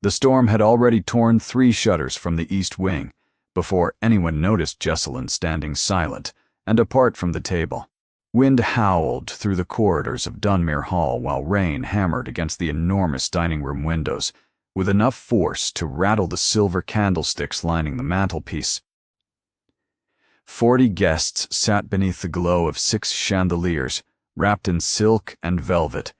The storm had already torn 3 shutters from the east wing before anyone noticed Jesselyn standing silent and apart from the table. Wind howled through the corridors of Dunmere Hall while rain hammered against the enormous dining room windows with enough force to rattle the silver candlesticks lining the mantelpiece. 40 guests sat beneath the glow of 6 chandeliers wrapped in silk and velvet,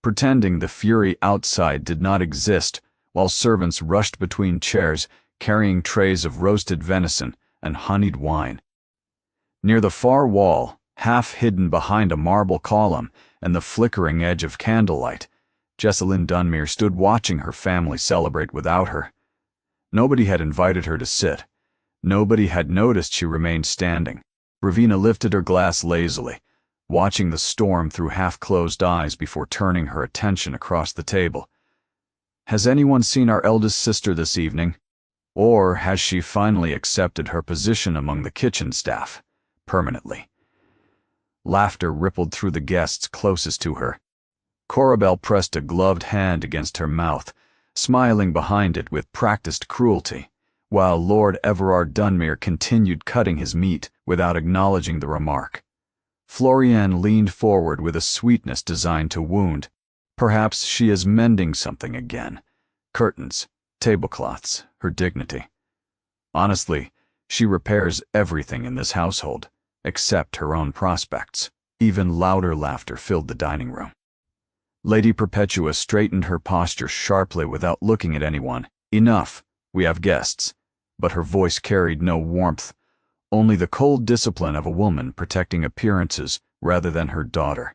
pretending the fury outside did not exist, while servants rushed between chairs carrying trays of roasted venison and honeyed wine. Near the far wall, half hidden behind a marble column and the flickering edge of candlelight, Jesselyn Dunmere stood watching her family celebrate without her. Nobody had invited her to sit. Nobody had noticed she remained standing. Ravina lifted her glass lazily, watching the storm through half-closed eyes before turning her attention across the table. "Has anyone seen our eldest sister this evening? Or has she finally accepted her position among the kitchen staff, permanently?" Laughter rippled through the guests closest to her. Corabelle pressed a gloved hand against her mouth, smiling behind it with practiced cruelty, while Lord Everard Dunmere continued cutting his meat without acknowledging the remark. Floriane leaned forward with a sweetness designed to wound. Perhaps she is mending something again. Curtains, tablecloths, her dignity. Honestly, she repairs everything in this household, except her own prospects. Even louder laughter filled the dining room. Lady Perpetua straightened her posture sharply without looking at anyone. "Enough, we have guests." But her voice carried no warmth, only the cold discipline of a woman protecting appearances rather than her daughter.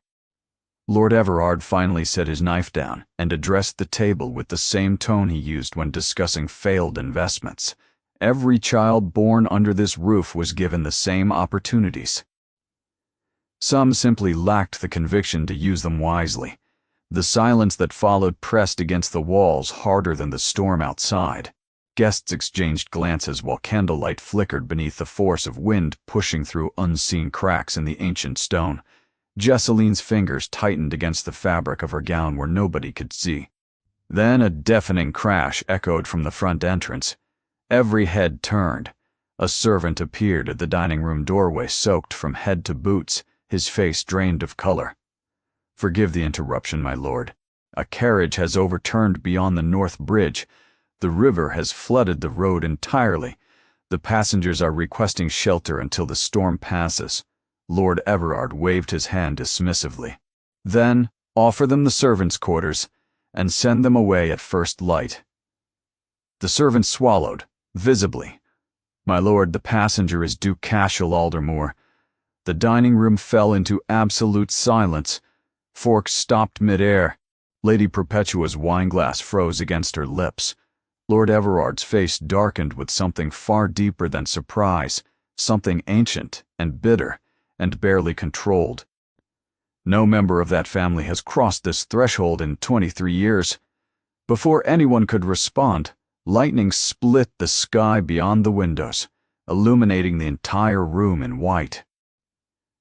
Lord Everard finally set his knife down and addressed the table with the same tone he used when discussing failed investments. Every child born under this roof was given the same opportunities. Some simply lacked the conviction to use them wisely. The silence that followed pressed against the walls harder than the storm outside. Guests exchanged glances while candlelight flickered beneath the force of wind pushing through unseen cracks in the ancient stone. Jesselyn's fingers tightened against the fabric of her gown where nobody could see. Then a deafening crash echoed from the front entrance. Every head turned. A servant appeared at the dining room doorway, soaked from head to boots, his face drained of color. "Forgive the interruption, my lord. A carriage has overturned beyond the North Bridge. The river has flooded the road entirely. The passengers are requesting shelter until the storm passes." Lord Everard waved his hand dismissively. "Then offer them the servants' quarters and send them away at first light." The servant swallowed, visibly. "My lord, the passenger is Duke Cashel Aldermore." The dining room fell into absolute silence. Forks stopped mid-air. Lady Perpetua's wineglass froze against her lips. Lord Everard's face darkened with something far deeper than surprise, something ancient and bitter and barely controlled. No member of that family has crossed this threshold in 23 years. Before anyone could respond, lightning split the sky beyond the windows, illuminating the entire room in white.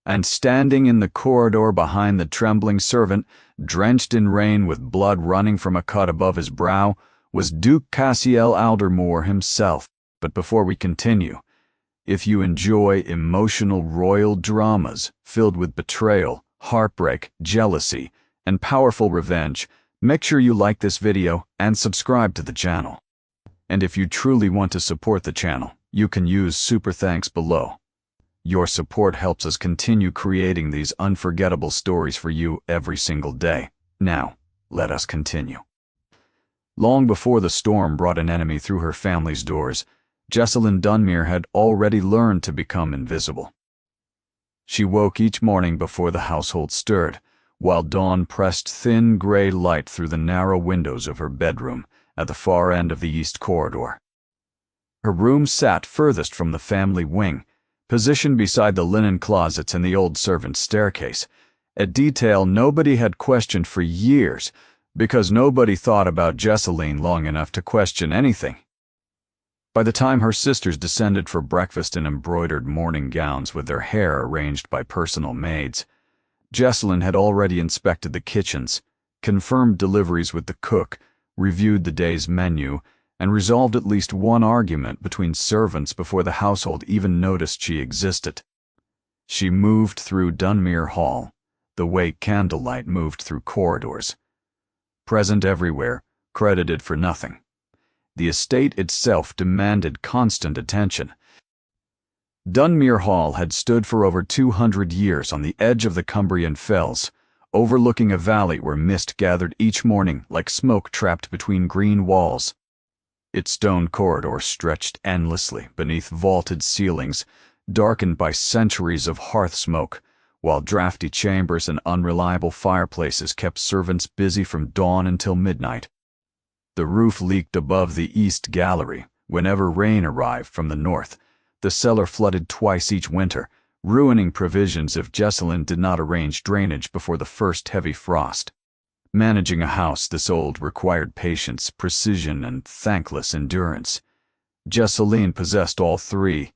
And standing in the corridor behind the trembling servant, drenched in rain with blood running from a cut above his brow, was Duke Cassiel Aldermore himself. But before we continue, if you enjoy emotional royal dramas filled with betrayal, heartbreak, jealousy, and powerful revenge, make sure you like this video and subscribe to the channel. And if you truly want to support the channel, you can use super thanks below. Your support helps us continue creating these unforgettable stories for you every single day. Now, let us continue. Long before the storm brought an enemy through her family's doors, Jesselyn Dunmere had already learned to become invisible. She woke each morning before the household stirred, while dawn pressed thin gray light through the narrow windows of her bedroom at the far end of the east corridor. Her room sat furthest from the family wing, positioned beside the linen closets and the old servants' staircase, a detail nobody had questioned for years, because nobody thought about Jesselyn long enough to question anything. By the time her sisters descended for breakfast in embroidered morning gowns with their hair arranged by personal maids, Jesselyn had already inspected the kitchens, confirmed deliveries with the cook, reviewed the day's menu, and resolved at least one argument between servants before the household even noticed she existed. She moved through Dunmere Hall, the way candlelight moved through corridors. Present everywhere, credited for nothing. The estate itself demanded constant attention. Dunmere Hall had stood for over 200 years on the edge of the Cumbrian Fells, overlooking a valley where mist gathered each morning like smoke trapped between green walls. Its stone corridor stretched endlessly beneath vaulted ceilings, darkened by centuries of hearth smoke, while drafty chambers and unreliable fireplaces kept servants busy from dawn until midnight. The roof leaked above the east gallery whenever rain arrived from the north. The cellar flooded twice each winter, ruining provisions if Jessalyn did not arrange drainage before the first heavy frost. Managing a house this old required patience, precision, and thankless endurance. Jessalyn possessed all three.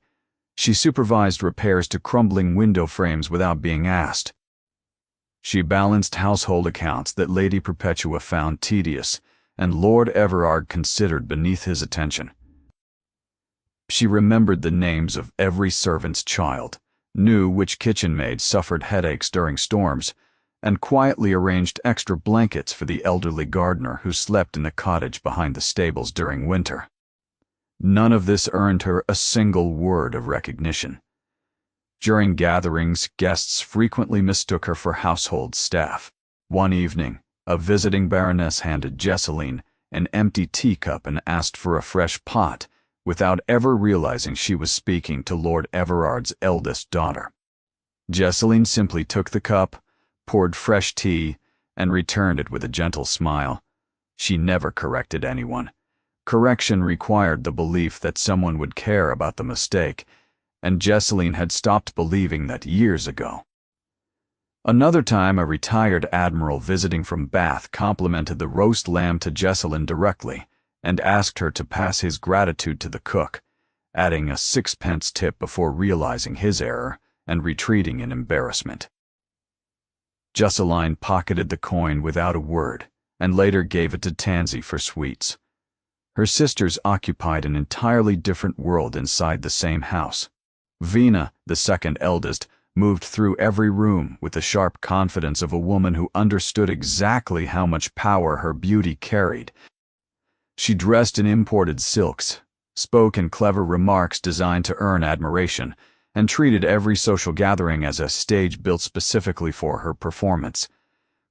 She supervised repairs to crumbling window frames without being asked. She balanced household accounts that Lady Perpetua found tedious, and Lord Everard considered beneath his attention. She remembered the names of every servant's child, knew which kitchen maid suffered headaches during storms, and quietly arranged extra blankets for the elderly gardener who slept in the cottage behind the stables during winter. None of this earned her a single word of recognition. During gatherings, guests frequently mistook her for household staff. One evening, a visiting baroness handed Jessalyn an empty teacup and asked for a fresh pot, without ever realizing she was speaking to Lord Everard's eldest daughter. Jessalyn simply took the cup, poured fresh tea, and returned it with a gentle smile. She never corrected anyone. Correction required the belief that someone would care about the mistake, and Jessalyn had stopped believing that years ago. Another time, a retired admiral visiting from Bath complimented the roast lamb to Jessalyn directly and asked her to pass his gratitude to the cook, adding a 6-pence tip before realizing his error and retreating in embarrassment. Jessalyn pocketed the coin without a word and later gave it to Tansy for sweets. Her sisters occupied an entirely different world inside the same house. Vina, the second eldest, moved through every room with the sharp confidence of a woman who understood exactly how much power her beauty carried. She dressed in imported silks, spoke in clever remarks designed to earn admiration, and treated every social gathering as a stage built specifically for her performance.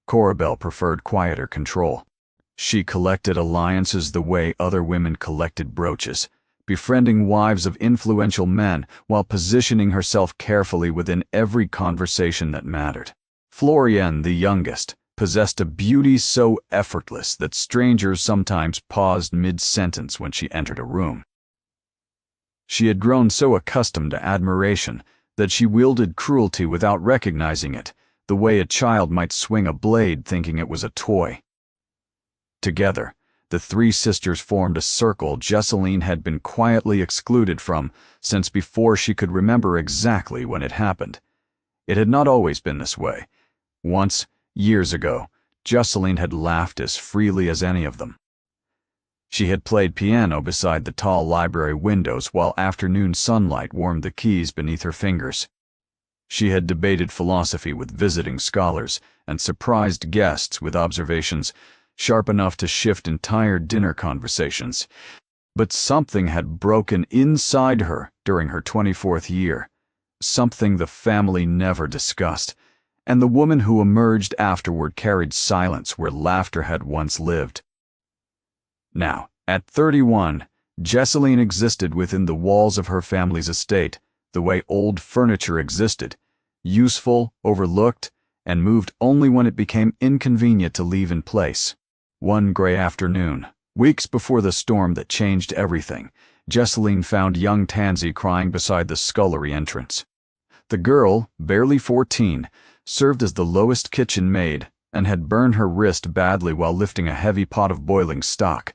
Corabelle preferred quieter control. She collected alliances the way other women collected brooches, befriending wives of influential men while positioning herself carefully within every conversation that mattered. Floriane, the youngest, possessed a beauty so effortless that strangers sometimes paused mid-sentence when she entered a room. She had grown so accustomed to admiration that she wielded cruelty without recognizing it, the way a child might swing a blade thinking it was a toy. Together, the three sisters formed a circle Jessalyn had been quietly excluded from since before she could remember exactly when it happened. It had not always been this way. Once, years ago, Jessalyn had laughed as freely as any of them. She had played piano beside the tall library windows while afternoon sunlight warmed the keys beneath her fingers. She had debated philosophy with visiting scholars and surprised guests with observations sharp enough to shift entire dinner conversations. But something had broken inside her during her 24th year, something the family never discussed, and the woman who emerged afterward carried silence where laughter had once lived. Now, at 31, Jessalyn existed within the walls of her family's estate, the way old furniture existed, useful, overlooked, and moved only when it became inconvenient to leave in place. One gray afternoon, weeks before the storm that changed everything, Jessalyn found young Tansy crying beside the scullery entrance. The girl, barely 14, served as the lowest kitchen maid and had burned her wrist badly while lifting a heavy pot of boiling stock.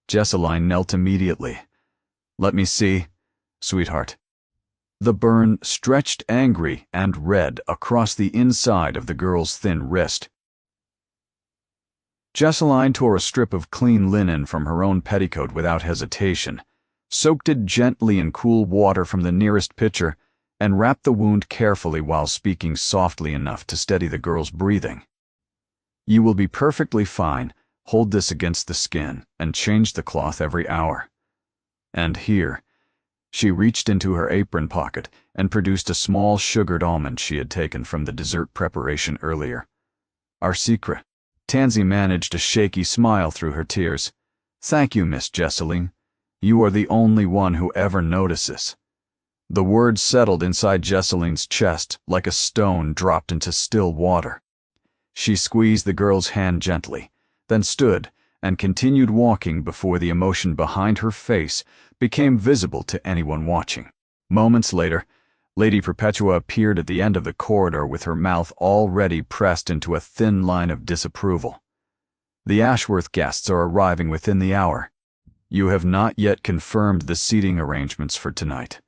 Jessalyn knelt immediately. "Let me see, sweetheart." The burn stretched angry and red across the inside of the girl's thin wrist. Jesseline tore a strip of clean linen from her own petticoat without hesitation, soaked it gently in cool water from the nearest pitcher, and wrapped the wound carefully while speaking softly enough to steady the girl's breathing. "You will be perfectly fine. Hold this against the skin and change the cloth every hour. And here." She reached into her apron pocket and produced a small sugared almond she had taken from the dessert preparation earlier. "Our secret." Tansy managed a shaky smile through her tears. "Thank you, Miss Jesseline. You are the only one who ever notices." The words settled inside Jesseline's chest like a stone dropped into still water. She squeezed the girl's hand gently, then stood and continued walking before the emotion behind her face became visible to anyone watching. Moments later, Lady Perpetua appeared at the end of the corridor with her mouth already pressed into a thin line of disapproval. "The Ashworth guests are arriving within the hour. You have not yet confirmed the seating arrangements for tonight."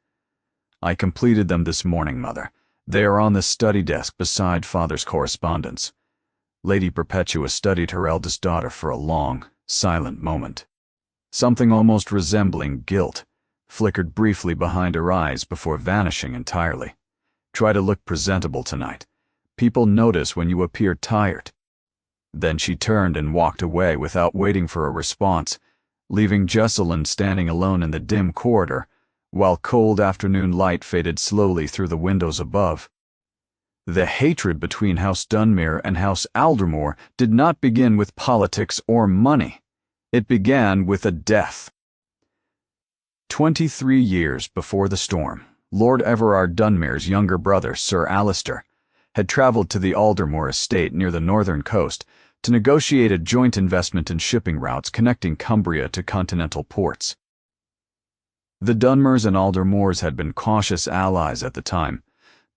"I completed them this morning, Mother. They are on the study desk beside Father's correspondence." Lady Perpetua studied her eldest daughter for a long, silent moment. Something almost resembling guilt flickered briefly behind her eyes before vanishing entirely. "Try to look presentable tonight. People notice when you appear tired." Then she turned and walked away without waiting for a response, leaving Jesseline standing alone in the dim corridor, while cold afternoon light faded slowly through the windows above. The hatred between House Dunmere and House Aldermore did not begin with politics or money. It began with a death. 23 years before the storm, Lord Everard Dunmere's younger brother, Sir Alistair, had travelled to the Aldermore estate near the northern coast to negotiate a joint investment in shipping routes connecting Cumbria to continental ports. The Dunmers and Aldermores had been cautious allies at the time,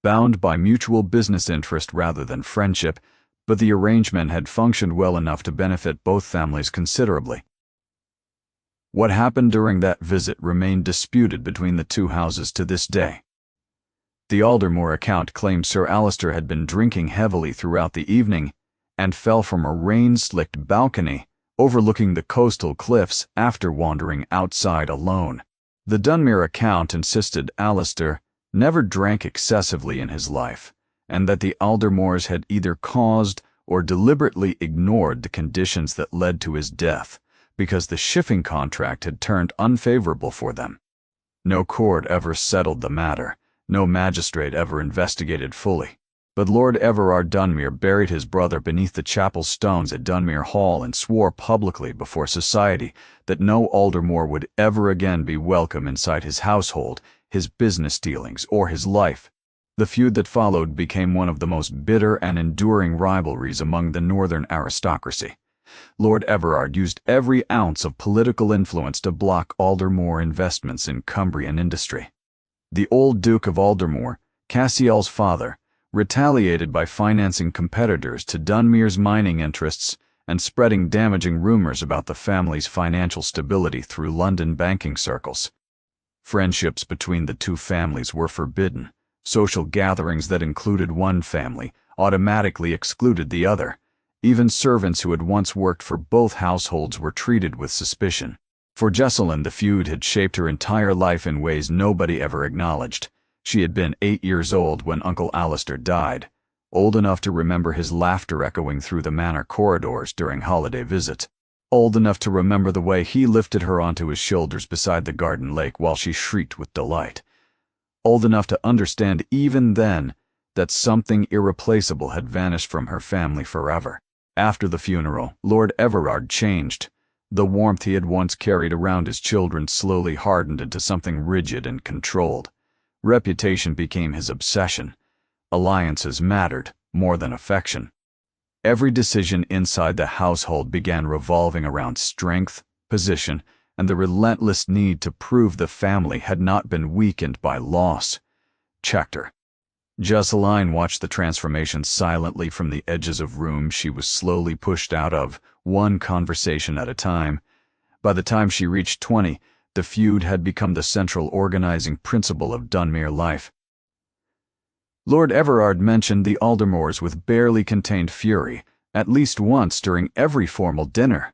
bound by mutual business interest rather than friendship, but the arrangement had functioned well enough to benefit both families considerably. What happened during that visit remained disputed between the two houses to this day. The Aldermore account claimed Sir Alistair had been drinking heavily throughout the evening and fell from a rain-slicked balcony overlooking the coastal cliffs after wandering outside alone. The Dunmere account insisted Alistair never drank excessively in his life, and that the Aldermores had either caused or deliberately ignored the conditions that led to his death, because the shipping contract had turned unfavorable for them. No court ever settled the matter, no magistrate ever investigated fully, but Lord Everard Dunmere buried his brother beneath the chapel stones at Dunmere Hall and swore publicly before society that no Aldermore would ever again be welcome inside his household, his business dealings, or his life. The feud that followed became one of the most bitter and enduring rivalries among the northern aristocracy. Lord Everard used every ounce of political influence to block Aldermore investments in Cumbrian industry. The old Duke of Aldermore, Cassiel's father, retaliated by financing competitors to Dunmere's mining interests and spreading damaging rumors about the family's financial stability through London banking circles. Friendships between the two families were forbidden. Social gatherings that included one family automatically excluded the other. Even servants who had once worked for both households were treated with suspicion. For Jesseline, the feud had shaped her entire life in ways nobody ever acknowledged. She had been 8 years old when Uncle Alistair died, old enough to remember his laughter echoing through the manor corridors during holiday visits, old enough to remember the way he lifted her onto his shoulders beside the garden lake while she shrieked with delight, old enough to understand even then that something irreplaceable had vanished from her family forever. After the funeral, Lord Everard changed. The warmth he had once carried around his children slowly hardened into something rigid and controlled. Reputation became his obsession. Alliances mattered more than affection. Every decision inside the household began revolving around strength, position, and the relentless need to prove the family had not been weakened by loss. Checked her. Jesseline watched the transformation silently from the edges of rooms she was slowly pushed out of, one conversation at a time. By the time she reached 20, the feud had become the central organizing principle of Dunmere life. Lord Everard mentioned the Aldermores with barely contained fury, at least once during every formal dinner.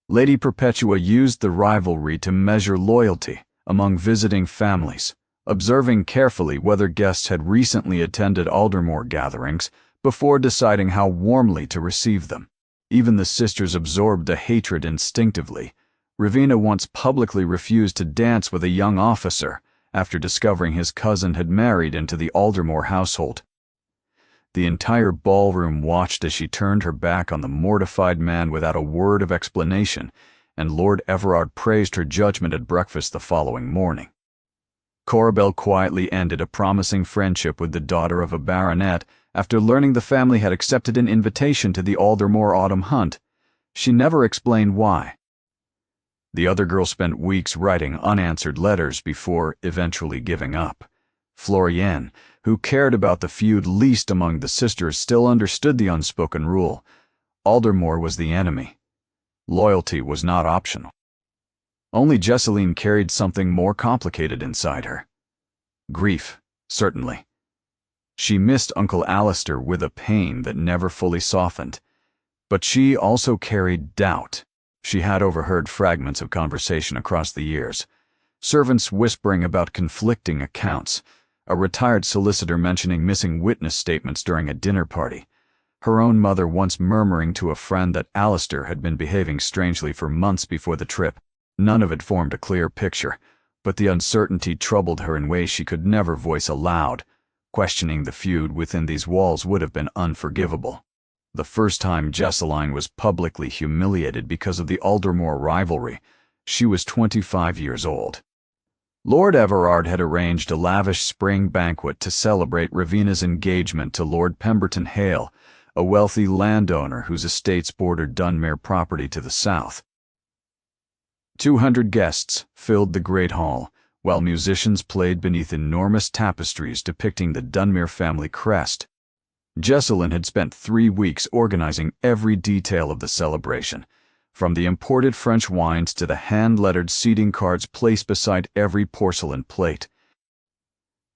Lady Perpetua used the rivalry to measure loyalty among visiting families, observing carefully whether guests had recently attended Aldermore gatherings before deciding how warmly to receive them. Even the sisters absorbed the hatred instinctively. Rowena once publicly refused to dance with a young officer after discovering his cousin had married into the Aldermore household. The entire ballroom watched as she turned her back on the mortified man without a word of explanation, and Lord Everard praised her judgment at breakfast the following morning. Corabel quietly ended a promising friendship with the daughter of a baronet after learning the family had accepted an invitation to the Aldermore autumn hunt. She never explained why. The other girl spent weeks writing unanswered letters before eventually giving up. Floriane, who cared about the feud least among the sisters, still understood the unspoken rule. Aldermore was the enemy. Loyalty was not optional. Only Jesseline carried something more complicated inside her. Grief, certainly. She missed Uncle Alistair with a pain that never fully softened. But she also carried doubt. She had overheard fragments of conversation across the years. Servants whispering about conflicting accounts. A retired solicitor mentioning missing witness statements during a dinner party. Her own mother once murmuring to a friend that Alistair had been behaving strangely for months before the trip. None of it formed a clear picture, but the uncertainty troubled her in ways she could never voice aloud. Questioning the feud within these walls would have been unforgivable. The first time Jesseline was publicly humiliated because of the Aldermore rivalry, she was 25 years old. Lord Everard had arranged a lavish spring banquet to celebrate Rowena's engagement to Lord Pemberton Hale, a wealthy landowner whose estates bordered Dunmere property to the south. 200 guests filled the great hall, while musicians played beneath enormous tapestries depicting the Dunmere family crest. Jesseline had spent 3 weeks organizing every detail of the celebration, from the imported French wines to the hand-lettered seating cards placed beside every porcelain plate.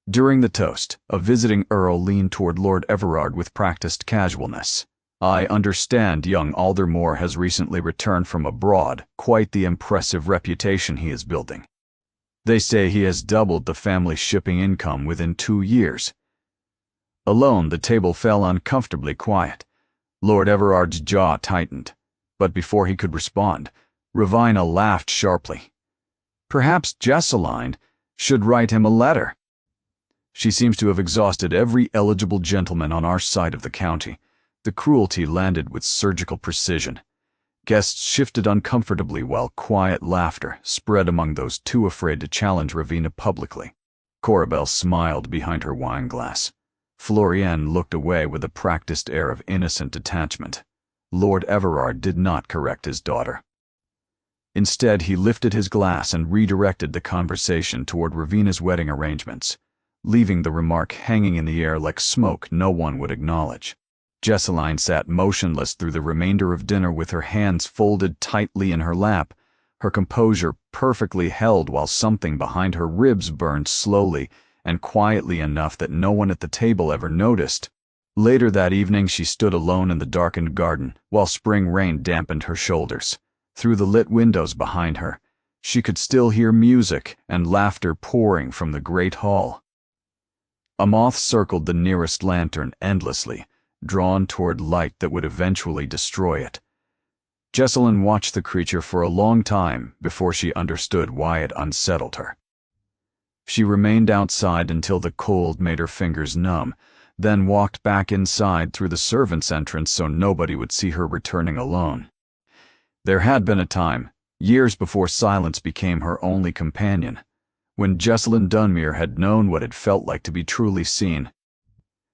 During the toast, a visiting earl leaned toward Lord Everard with practiced casualness. "I understand young Aldermore has recently returned from abroad, quite the impressive reputation he is building. They say he has doubled the family shipping income within 2 years." Alone, the table fell uncomfortably quiet. Lord Everard's jaw tightened. But before he could respond, Rowena laughed sharply. Perhaps Jesseline should write him a letter. "She seems to have exhausted every eligible gentleman on our side of the county." The cruelty landed with surgical precision. Guests shifted uncomfortably while quiet laughter spread among those too afraid to challenge Rowena publicly. Corabel smiled behind her wineglass. Floriane looked away with a practiced air of innocent detachment. Lord Everard did not correct his daughter. Instead, he lifted his glass and redirected the conversation toward Rowena's wedding arrangements, leaving the remark hanging in the air like smoke no one would acknowledge. Jesseline sat motionless through the remainder of dinner with her hands folded tightly in her lap, her composure perfectly held while something behind her ribs burned slowly and quietly enough that no one at the table ever noticed. Later that evening she stood alone in the darkened garden while spring rain dampened her shoulders. Through the lit windows behind her, she could still hear music and laughter pouring from the great hall. A moth circled the nearest lantern endlessly, drawn toward light that would eventually destroy it. Jesseline watched the creature for a long time before she understood why it unsettled her. She remained outside until the cold made her fingers numb, then walked back inside through the servants' entrance so nobody would see her returning alone. There had been a time, years before silence became her only companion, when Jesseline Dunmere had known what it felt like to be truly seen.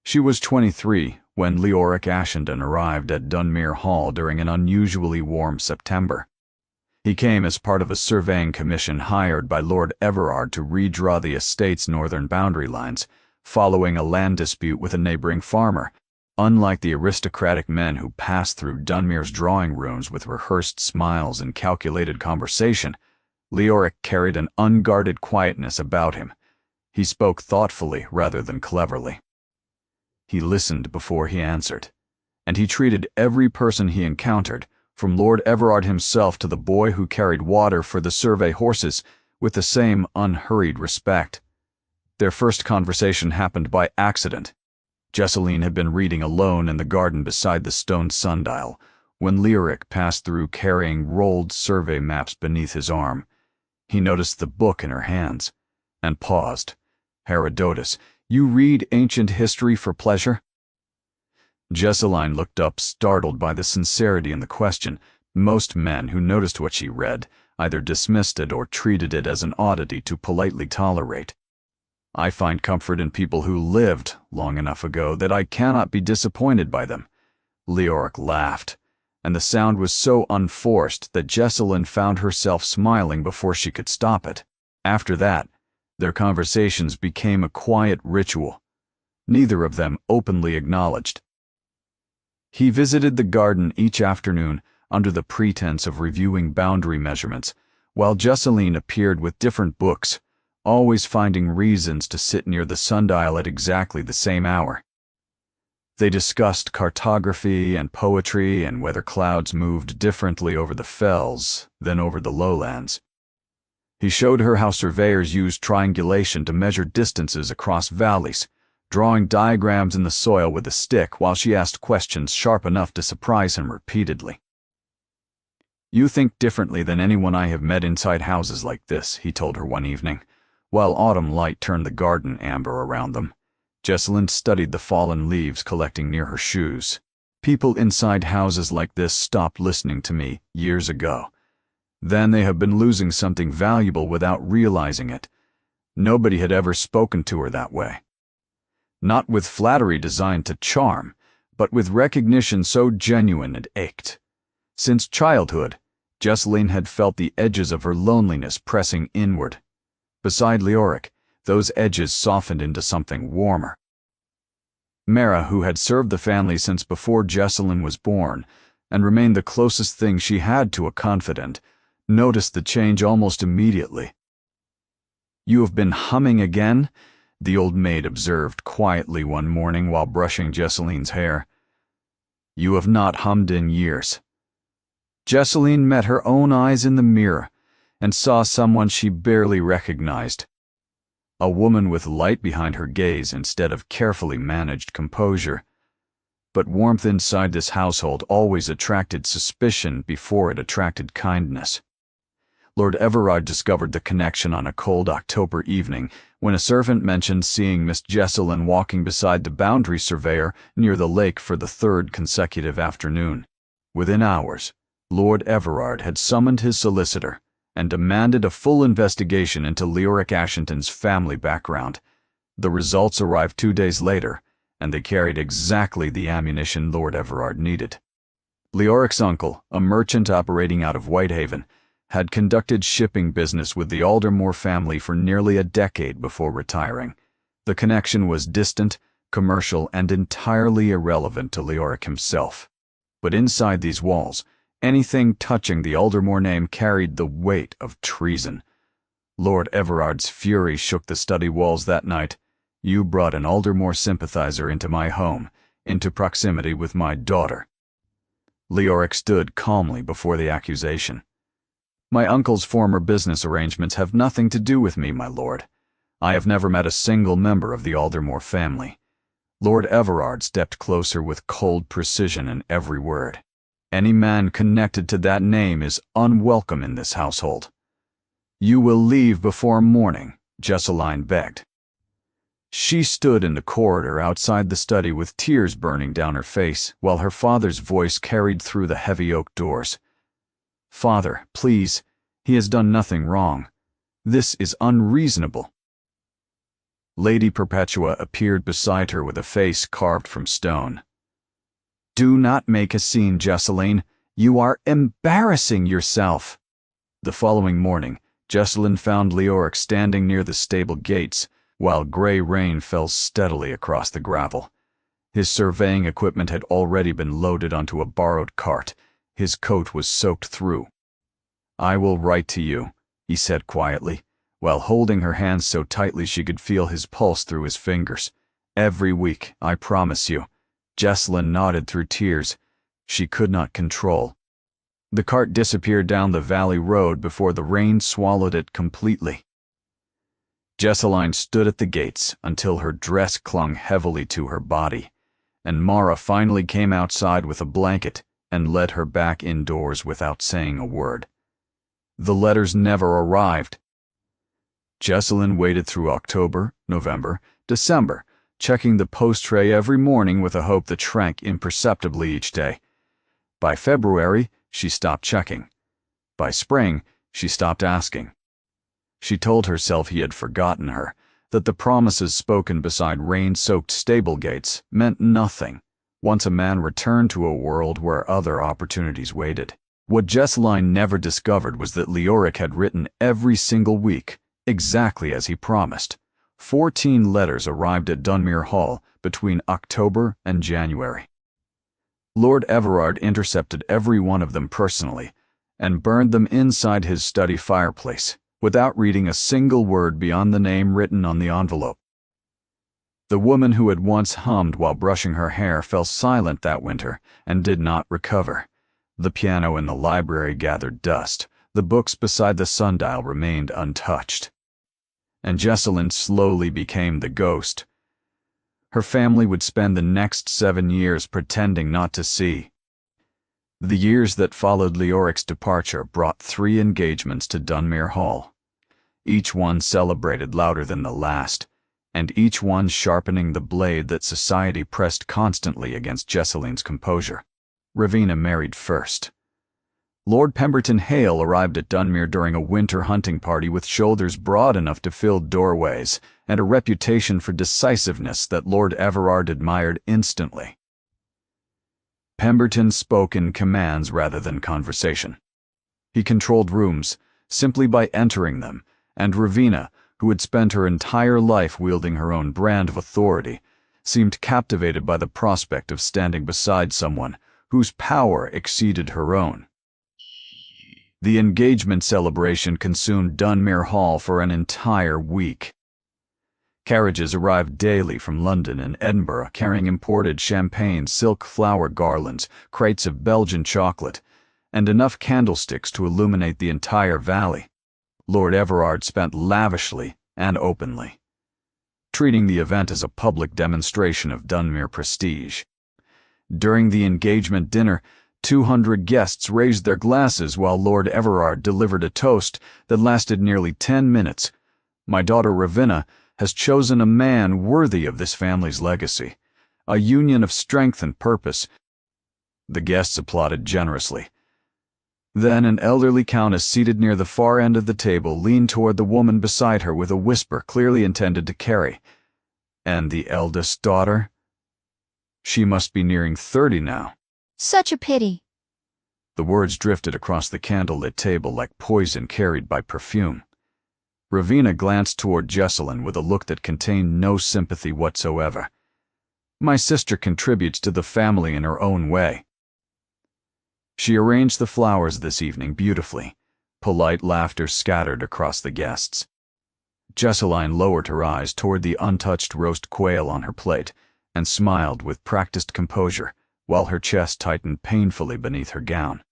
She was 23 when Leoric Ashenden arrived at Dunmere Hall during an unusually warm September. He came as part of a surveying commission hired by Lord Everard to redraw the estate's northern boundary lines, following a land dispute with a neighboring farmer. Unlike the aristocratic men who passed through Dunmere's drawing rooms with rehearsed smiles and calculated conversation, Leoric carried an unguarded quietness about him. He spoke thoughtfully rather than cleverly. He listened before he answered, and he treated every person he encountered, from Lord Everard himself to the boy who carried water for the survey horses, with the same unhurried respect. Their first conversation happened by accident. Jesseline had been reading alone in the garden beside the stone sundial when Leoric passed through carrying rolled survey maps beneath his arm. He noticed the book in her hands and paused. "Herodotus, you read ancient history for pleasure?" Jesseline looked up, startled by the sincerity in the question. Most men who noticed what she read either dismissed it or treated it as an oddity to politely tolerate. "I find comfort in people who lived long enough ago that I cannot be disappointed by them." Leoric laughed, and the sound was so unforced that Jesseline found herself smiling before she could stop it. After that, their conversations became a quiet ritual. Neither of them openly acknowledged. He visited the garden each afternoon under the pretense of reviewing boundary measurements, while Jesseline appeared with different books, always finding reasons to sit near the sundial at exactly the same hour. They discussed cartography and poetry and whether clouds moved differently over the fells than over the lowlands. He showed her how surveyors used triangulation to measure distances across valleys, drawing diagrams in the soil with a stick while she asked questions sharp enough to surprise him repeatedly. "You think differently than anyone I have met inside houses like this," he told her one evening, while autumn light turned the garden amber around them. Jesseline studied the fallen leaves collecting near her shoes. "People inside houses like this stopped listening to me years ago. Then they have been losing something valuable without realizing it. Nobody had ever spoken to her that way. Not with flattery designed to charm, but with recognition so genuine it ached. Since childhood, Jesseline had felt the edges of her loneliness pressing inward. Beside Leoric, those edges softened into something warmer. Mara, who had served the family since before Jesseline was born, and remained the closest thing she had to a confidant, noticed the change almost immediately. "You have been humming again?" the old maid observed quietly one morning while brushing Jesseline's hair. "You have not hummed in years." Jesseline met her own eyes in the mirror and saw someone she barely recognized. A woman with light behind her gaze instead of carefully managed composure. But warmth inside this household always attracted suspicion before it attracted kindness. Lord Everard discovered the connection on a cold October evening when a servant mentioned seeing Miss Jesseline walking beside the boundary surveyor near the lake for the third consecutive afternoon. Within hours, Lord Everard had summoned his solicitor and demanded a full investigation into Leoric Ashington's family background. The results arrived 2 days later, and they carried exactly the ammunition Lord Everard needed. Leoric's uncle, a merchant operating out of Whitehaven, had conducted shipping business with the Aldermore family for nearly a decade before retiring. The connection was distant, commercial, and entirely irrelevant to Leoric himself. But inside these walls, anything touching the Aldermore name carried the weight of treason. Lord Everard's fury shook the study walls that night. "You brought an Aldermore sympathizer into my home, into proximity with my daughter." Leoric stood calmly before the accusation. "My uncle's former business arrangements have nothing to do with me, my lord. I have never met a single member of the Aldermore family." Lord Everard stepped closer with cold precision in every word. "Any man connected to that name is unwelcome in this household." "You will leave before morning," Jesseline begged. She stood in the corridor outside the study with tears burning down her face while her father's voice carried through the heavy oak doors. "Father, please, he has done nothing wrong. This is unreasonable." Lady Perpetua appeared beside her with a face carved from stone. "Do not make a scene, Jesseline. You are embarrassing yourself." The following morning, Jesseline found Leoric standing near the stable gates, while gray rain fell steadily across the gravel. His surveying equipment had already been loaded onto a borrowed cart. His coat was soaked through. "I will write to you," he said quietly, while holding her hands so tightly she could feel his pulse through his fingers. "Every week, I promise you. Jessalyn nodded through tears she could not control. The cart disappeared down the valley road before the rain swallowed it completely. Jessalyn stood at the gates until her dress clung heavily to her body, and Mara finally came outside with a blanket and led her back indoors without saying a word. The letters never arrived. Jessalyn waited through October, November, December, checking the post tray every morning with a hope that shrank imperceptibly each day. By February, she stopped checking. By spring, she stopped asking. She told herself he had forgotten her, that the promises spoken beside rain-soaked stable gates meant nothing once a man returned to a world where other opportunities waited. What Jessalyn never discovered was that Leoric had written every single week, exactly as he promised. 14 letters arrived at Dunmere Hall between October and January. Lord Everard intercepted every one of them personally and burned them inside his study fireplace without reading a single word beyond the name written on the envelope. The woman who had once hummed while brushing her hair fell silent that winter and did not recover. The piano in the library gathered dust. The books beside the sundial remained untouched. And Jessalyn slowly became the ghost. Her family would spend the next 7 years pretending not to see. The years that followed Leoric's departure brought 3 engagements to Dunmere Hall. Each one celebrated louder than the last, and each one sharpening the blade that society pressed constantly against Jessalyn's composure. Ravenna married first. Lord Pemberton Hale arrived at Dunmere during a winter hunting party with shoulders broad enough to fill doorways and a reputation for decisiveness that Lord Everard admired instantly. Pemberton spoke in commands rather than conversation. He controlled rooms simply by entering them, and Ravenna, who had spent her entire life wielding her own brand of authority, seemed captivated by the prospect of standing beside someone whose power exceeded her own. The engagement celebration consumed Dunmere Hall for an entire week. Carriages arrived daily from London and Edinburgh carrying imported champagne, silk flower garlands, crates of Belgian chocolate, and enough candlesticks to illuminate the entire valley. Lord Everard spent lavishly and openly, treating the event as a public demonstration of Dunmere prestige. During the engagement dinner, 200 guests raised their glasses while Lord Everard delivered a toast that lasted nearly 10 minutes. My daughter Ravenna has chosen a man worthy of this family's legacy, a union of strength and purpose. The guests applauded generously. Then an elderly countess seated near the far end of the table leaned toward the woman beside her with a whisper clearly intended to carry. And the eldest daughter? She must be nearing 30 now. Such a pity. The words drifted across the candlelit table like poison carried by perfume. Ravenna glanced toward Jessalyn with a look that contained no sympathy whatsoever. My sister contributes to the family in her own way. She arranged the flowers this evening beautifully. Polite laughter scattered across the guests. Jessalyn lowered her eyes toward the untouched roast quail on her plate and smiled with practiced composure while her chest tightened painfully beneath her gown.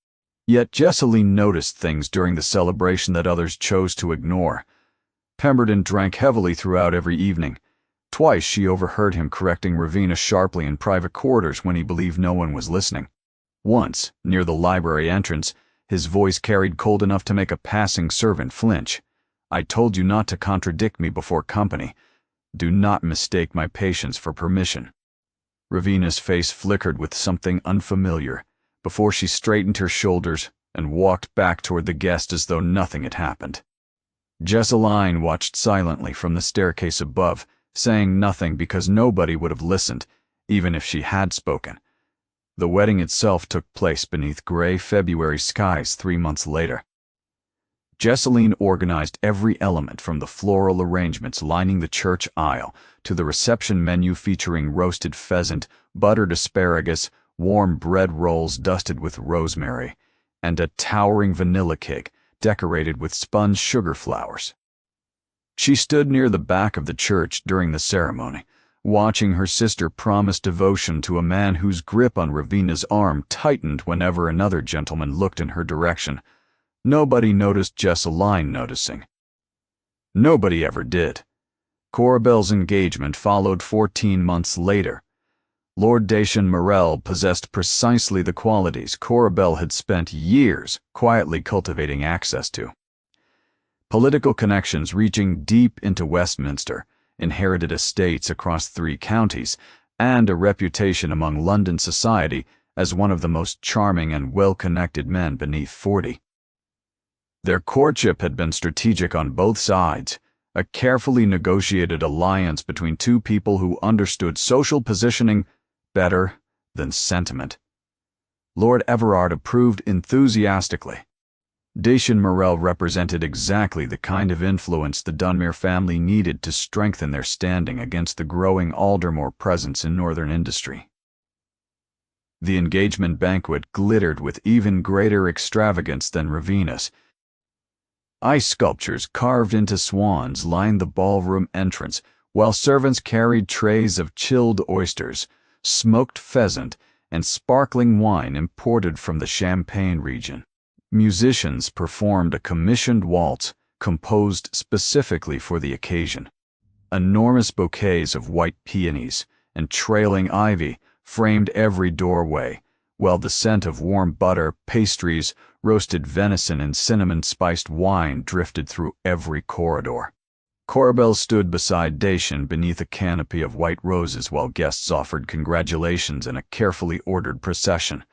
Yet Jessalyn noticed things during the celebration that others chose to ignore. Pemberton drank heavily throughout every evening. Twice she overheard him correcting Ravenna sharply in private quarters when he believed no one was listening. Once, near the library entrance, his voice carried cold enough to make a passing servant flinch. I told you not to contradict me before company. Do not mistake my patience for permission. Ravenna's face flickered with something unfamiliar before she straightened her shoulders and walked back toward the guest as though nothing had happened. Jessalyn watched silently from the staircase above, saying nothing because nobody would have listened, even if she had spoken. The wedding itself took place beneath gray February skies 3 months later. Jessalyn organized every element from the floral arrangements lining the church aisle to the reception menu featuring roasted pheasant, buttered asparagus, warm bread rolls dusted with rosemary, and a towering vanilla cake decorated with spun sugar flowers. She stood near the back of the church during the ceremony, watching her sister promise devotion to a man whose grip on Ravina's arm tightened whenever another gentleman looked in her direction. Nobody noticed Jesseline noticing. Nobody ever did. Corabel's engagement followed 14 months later. Lord Dacian Morel possessed precisely the qualities Corabel had spent years quietly cultivating access to. Political connections reaching deep into Westminster, inherited estates across 3 counties, and a reputation among London society as one of the most charming and well-connected men beneath 40. Their courtship had been strategic on both sides, a carefully negotiated alliance between 2 people who understood social positioning better than sentiment. Lord Everard approved enthusiastically. Dacian Morel represented exactly the kind of influence the Dunmere family needed to strengthen their standing against the growing Aldermore presence in northern industry. The engagement banquet glittered with even greater extravagance than Ravina's. Ice sculptures carved into swans lined the ballroom entrance, while servants carried trays of chilled oysters, smoked pheasant, and sparkling wine imported from the Champagne region. Musicians performed a commissioned waltz composed specifically for the occasion. Enormous bouquets of white peonies and trailing ivy framed every doorway, while the scent of warm butter, pastries, roasted venison, and cinnamon-spiced wine drifted through every corridor. Corabel stood beside Dacian beneath a canopy of white roses while guests offered congratulations in a carefully ordered procession.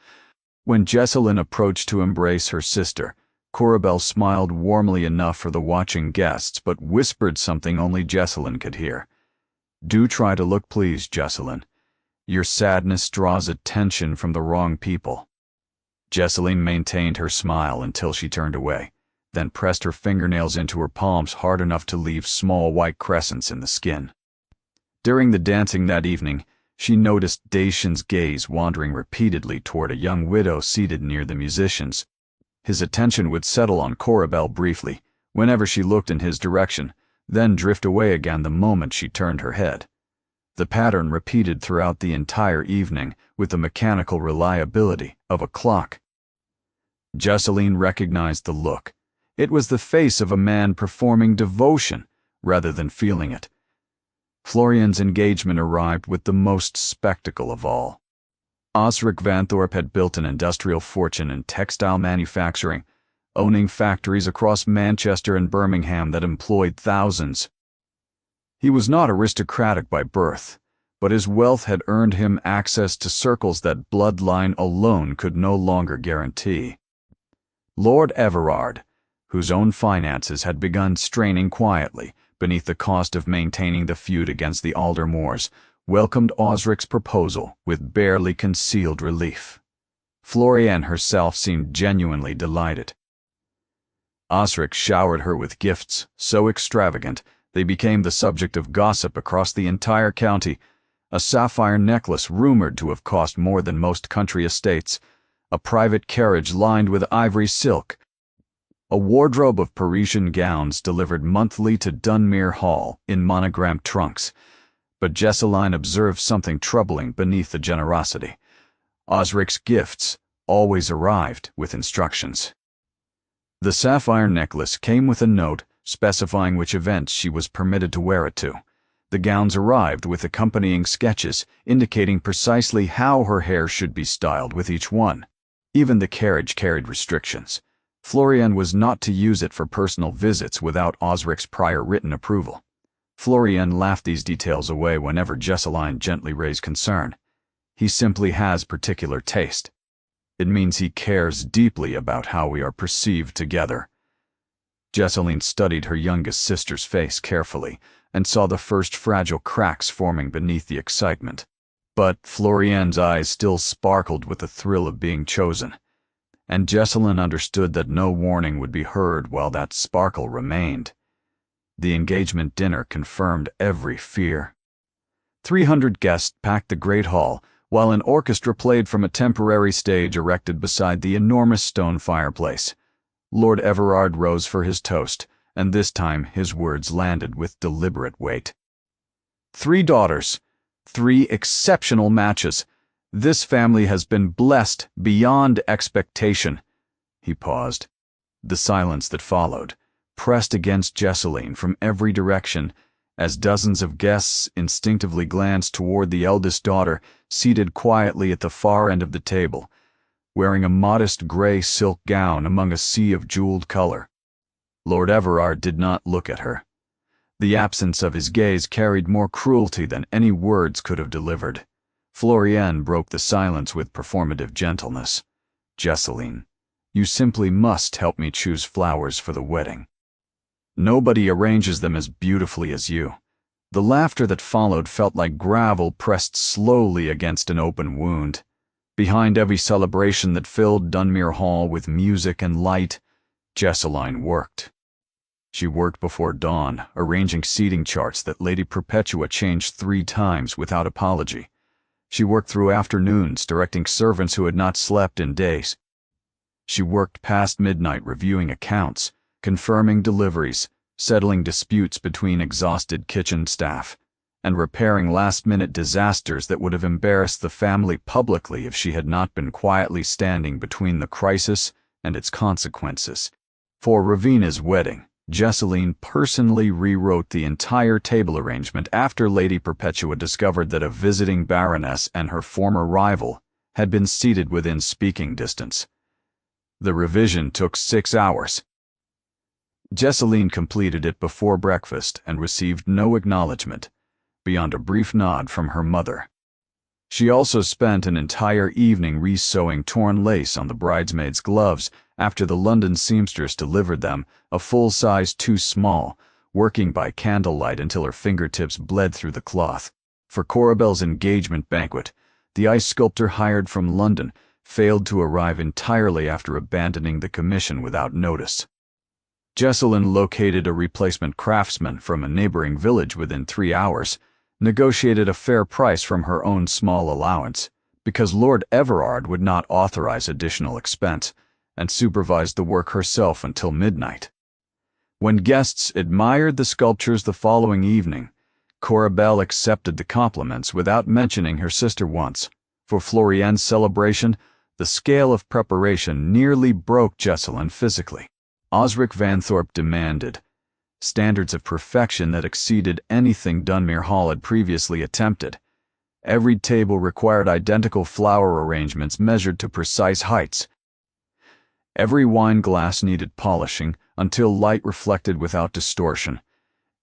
When Jesseline approached to embrace her sister, Corabel smiled warmly enough for the watching guests but whispered something only Jesseline could hear. "Do try to look pleased, Jesseline. Your sadness draws attention from the wrong people." Jesseline maintained her smile until she turned away, then pressed her fingernails into her palms hard enough to leave small white crescents in the skin. During the dancing that evening, she noticed Dacian's gaze wandering repeatedly toward a young widow seated near the musicians. His attention would settle on Corabel briefly, whenever she looked in his direction, then drift away again the moment she turned her head. The pattern repeated throughout the entire evening with the mechanical reliability of a clock. Jesseline recognized the look. It was the face of a man performing devotion rather than feeling it. Florian's engagement arrived with the most spectacle of all. Osric Vanthorpe had built an industrial fortune in textile manufacturing, owning factories across Manchester and Birmingham that employed thousands. He was not aristocratic by birth, but his wealth had earned him access to circles that bloodline alone could no longer guarantee. Lord Everard, whose own finances had begun straining quietly beneath the cost of maintaining the feud against the Aldermores, welcomed Osric's proposal with barely concealed relief. Florian herself seemed genuinely delighted. Osric showered her with gifts so extravagant they became the subject of gossip across the entire county. A sapphire necklace rumored to have cost more than most country estates, a private carriage lined with ivory silk, a wardrobe of Parisian gowns delivered monthly to Dunmere Hall in monogrammed trunks. But Jesseline observed something troubling beneath the generosity. Osric's gifts always arrived with instructions. The sapphire necklace came with a note specifying which events she was permitted to wear it to. The gowns arrived with accompanying sketches indicating precisely how her hair should be styled with each one. Even the carriage carried restrictions. Florian was not to use it for personal visits without Osric's prior written approval. Florian laughed these details away whenever Jesseline gently raised concern. He simply has particular taste. It means he cares deeply about how we are perceived together. Jesseline studied her youngest sister's face carefully and saw the first fragile cracks forming beneath the excitement. But Florian's eyes still sparkled with the thrill of being chosen, and Jesseline understood that no warning would be heard while that sparkle remained. The engagement dinner confirmed every fear. 300 guests packed the great hall, while an orchestra played from a temporary stage erected beside the enormous stone fireplace. Lord Everard rose for his toast, and this time his words landed with deliberate weight. 3 daughters, 3 exceptional matches. This family has been blessed beyond expectation. He paused. The silence that followed pressed against Jesseline from every direction as dozens of guests instinctively glanced toward the eldest daughter seated quietly at the far end of the table, wearing a modest gray silk gown among a sea of jeweled color. Lord Everard did not look at her. The absence of his gaze carried more cruelty than any words could have delivered. Florian broke the silence with performative gentleness. "Jesseline, you simply must help me choose flowers for the wedding. Nobody arranges them as beautifully as you." The laughter that followed felt like gravel pressed slowly against an open wound. Behind every celebration that filled Dunmere Hall with music and light, Jesseline worked. She worked before dawn, arranging seating charts that Lady Perpetua changed 3 times without apology. She worked through afternoons, directing servants who had not slept in days. She worked past midnight reviewing accounts, confirming deliveries, settling disputes between exhausted kitchen staff, and repairing last-minute disasters that would have embarrassed the family publicly if she had not been quietly standing between the crisis and its consequences. For Ravina's wedding, Jesseline personally rewrote the entire table arrangement after Lady Perpetua discovered that a visiting baroness and her former rival had been seated within speaking distance. The revision took 6 hours. Jesseline completed it before breakfast and received no acknowledgement, beyond a brief nod from her mother. She also spent an entire evening re-sewing torn lace on the bridesmaids' gloves after the London seamstress delivered them, a full size too small, working by candlelight until her fingertips bled through the cloth. For Corabelle's engagement banquet, the ice sculptor hired from London failed to arrive entirely after abandoning the commission without notice. Jesseline located a replacement craftsman from a neighboring village within 3 hours, negotiated a fair price from her own small allowance, because Lord Everard would not authorize additional expense, and supervised the work herself until midnight. When guests admired the sculptures the following evening, Corabelle accepted the compliments without mentioning her sister once. For Florian's celebration, the scale of preparation nearly broke Jesseline physically. Osric Vanthorpe demanded standards of perfection that exceeded anything Dunmere Hall had previously attempted. Every table required identical flower arrangements measured to precise heights. Every wine glass needed polishing until light reflected without distortion.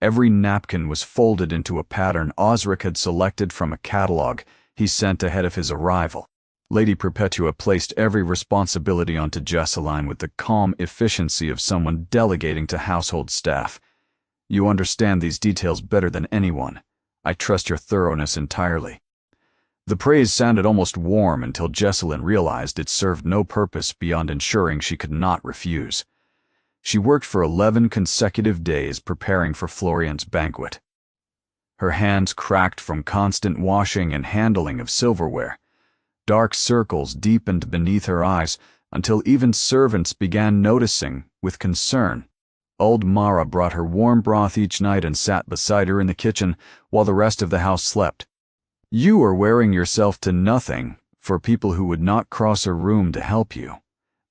Every napkin was folded into a pattern Osric had selected from a catalogue he sent ahead of his arrival. Lady Perpetua placed every responsibility onto Jesseline with the calm efficiency of someone delegating to household staff. "You understand these details better than anyone. I trust your thoroughness entirely." The praise sounded almost warm until Jesseline realized it served no purpose beyond ensuring she could not refuse. She worked for 11 consecutive days preparing for Florian's banquet. Her hands cracked from constant washing and handling of silverware. Dark circles deepened beneath her eyes until even servants began noticing with concern. Old Mara brought her warm broth each night and sat beside her in the kitchen while the rest of the house slept. "You are wearing yourself to nothing for people who would not cross a room to help you,"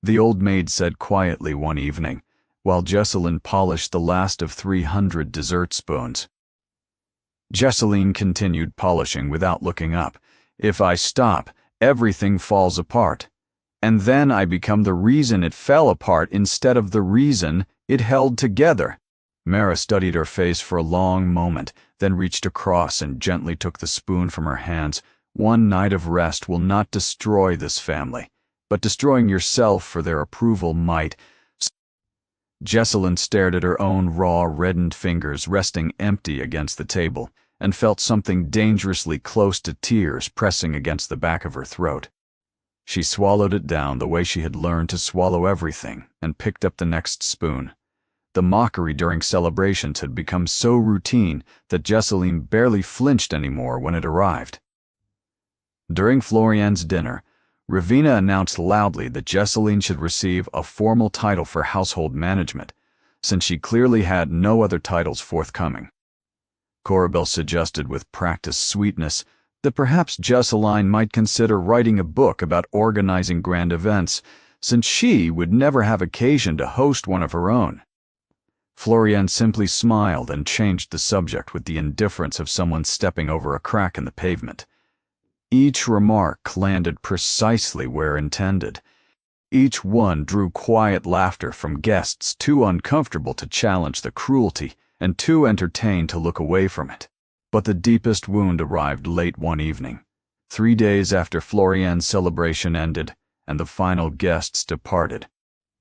the old maid said quietly one evening, while Jesseline polished the last of 300 dessert spoons. Jesseline continued polishing without looking up. "If I stop, everything falls apart. And then I become the reason it fell apart instead of the reason it held together." Mara studied her face for a long moment, then reached across and gently took the spoon from her hands. "One night of rest will not destroy this family, but destroying yourself for their approval might." Jesseline stared at her own raw, reddened fingers resting empty against the table, and felt something dangerously close to tears pressing against the back of her throat. She swallowed it down the way she had learned to swallow everything and picked up the next spoon. The mockery during celebrations had become so routine that Jesseline barely flinched anymore when it arrived. During Florian's dinner, Ravina announced loudly that Jesseline should receive a formal title for household management, since she clearly had no other titles forthcoming. Corabelle suggested with practiced sweetness, that perhaps Jesseline might consider writing a book about organizing grand events, since she would never have occasion to host one of her own. Florian simply smiled and changed the subject with the indifference of someone stepping over a crack in the pavement. Each remark landed precisely where intended. Each one drew quiet laughter from guests too uncomfortable to challenge the cruelty and too entertained to look away from it. But the deepest wound arrived late one evening, 3 days after Florian's celebration ended and the final guests departed.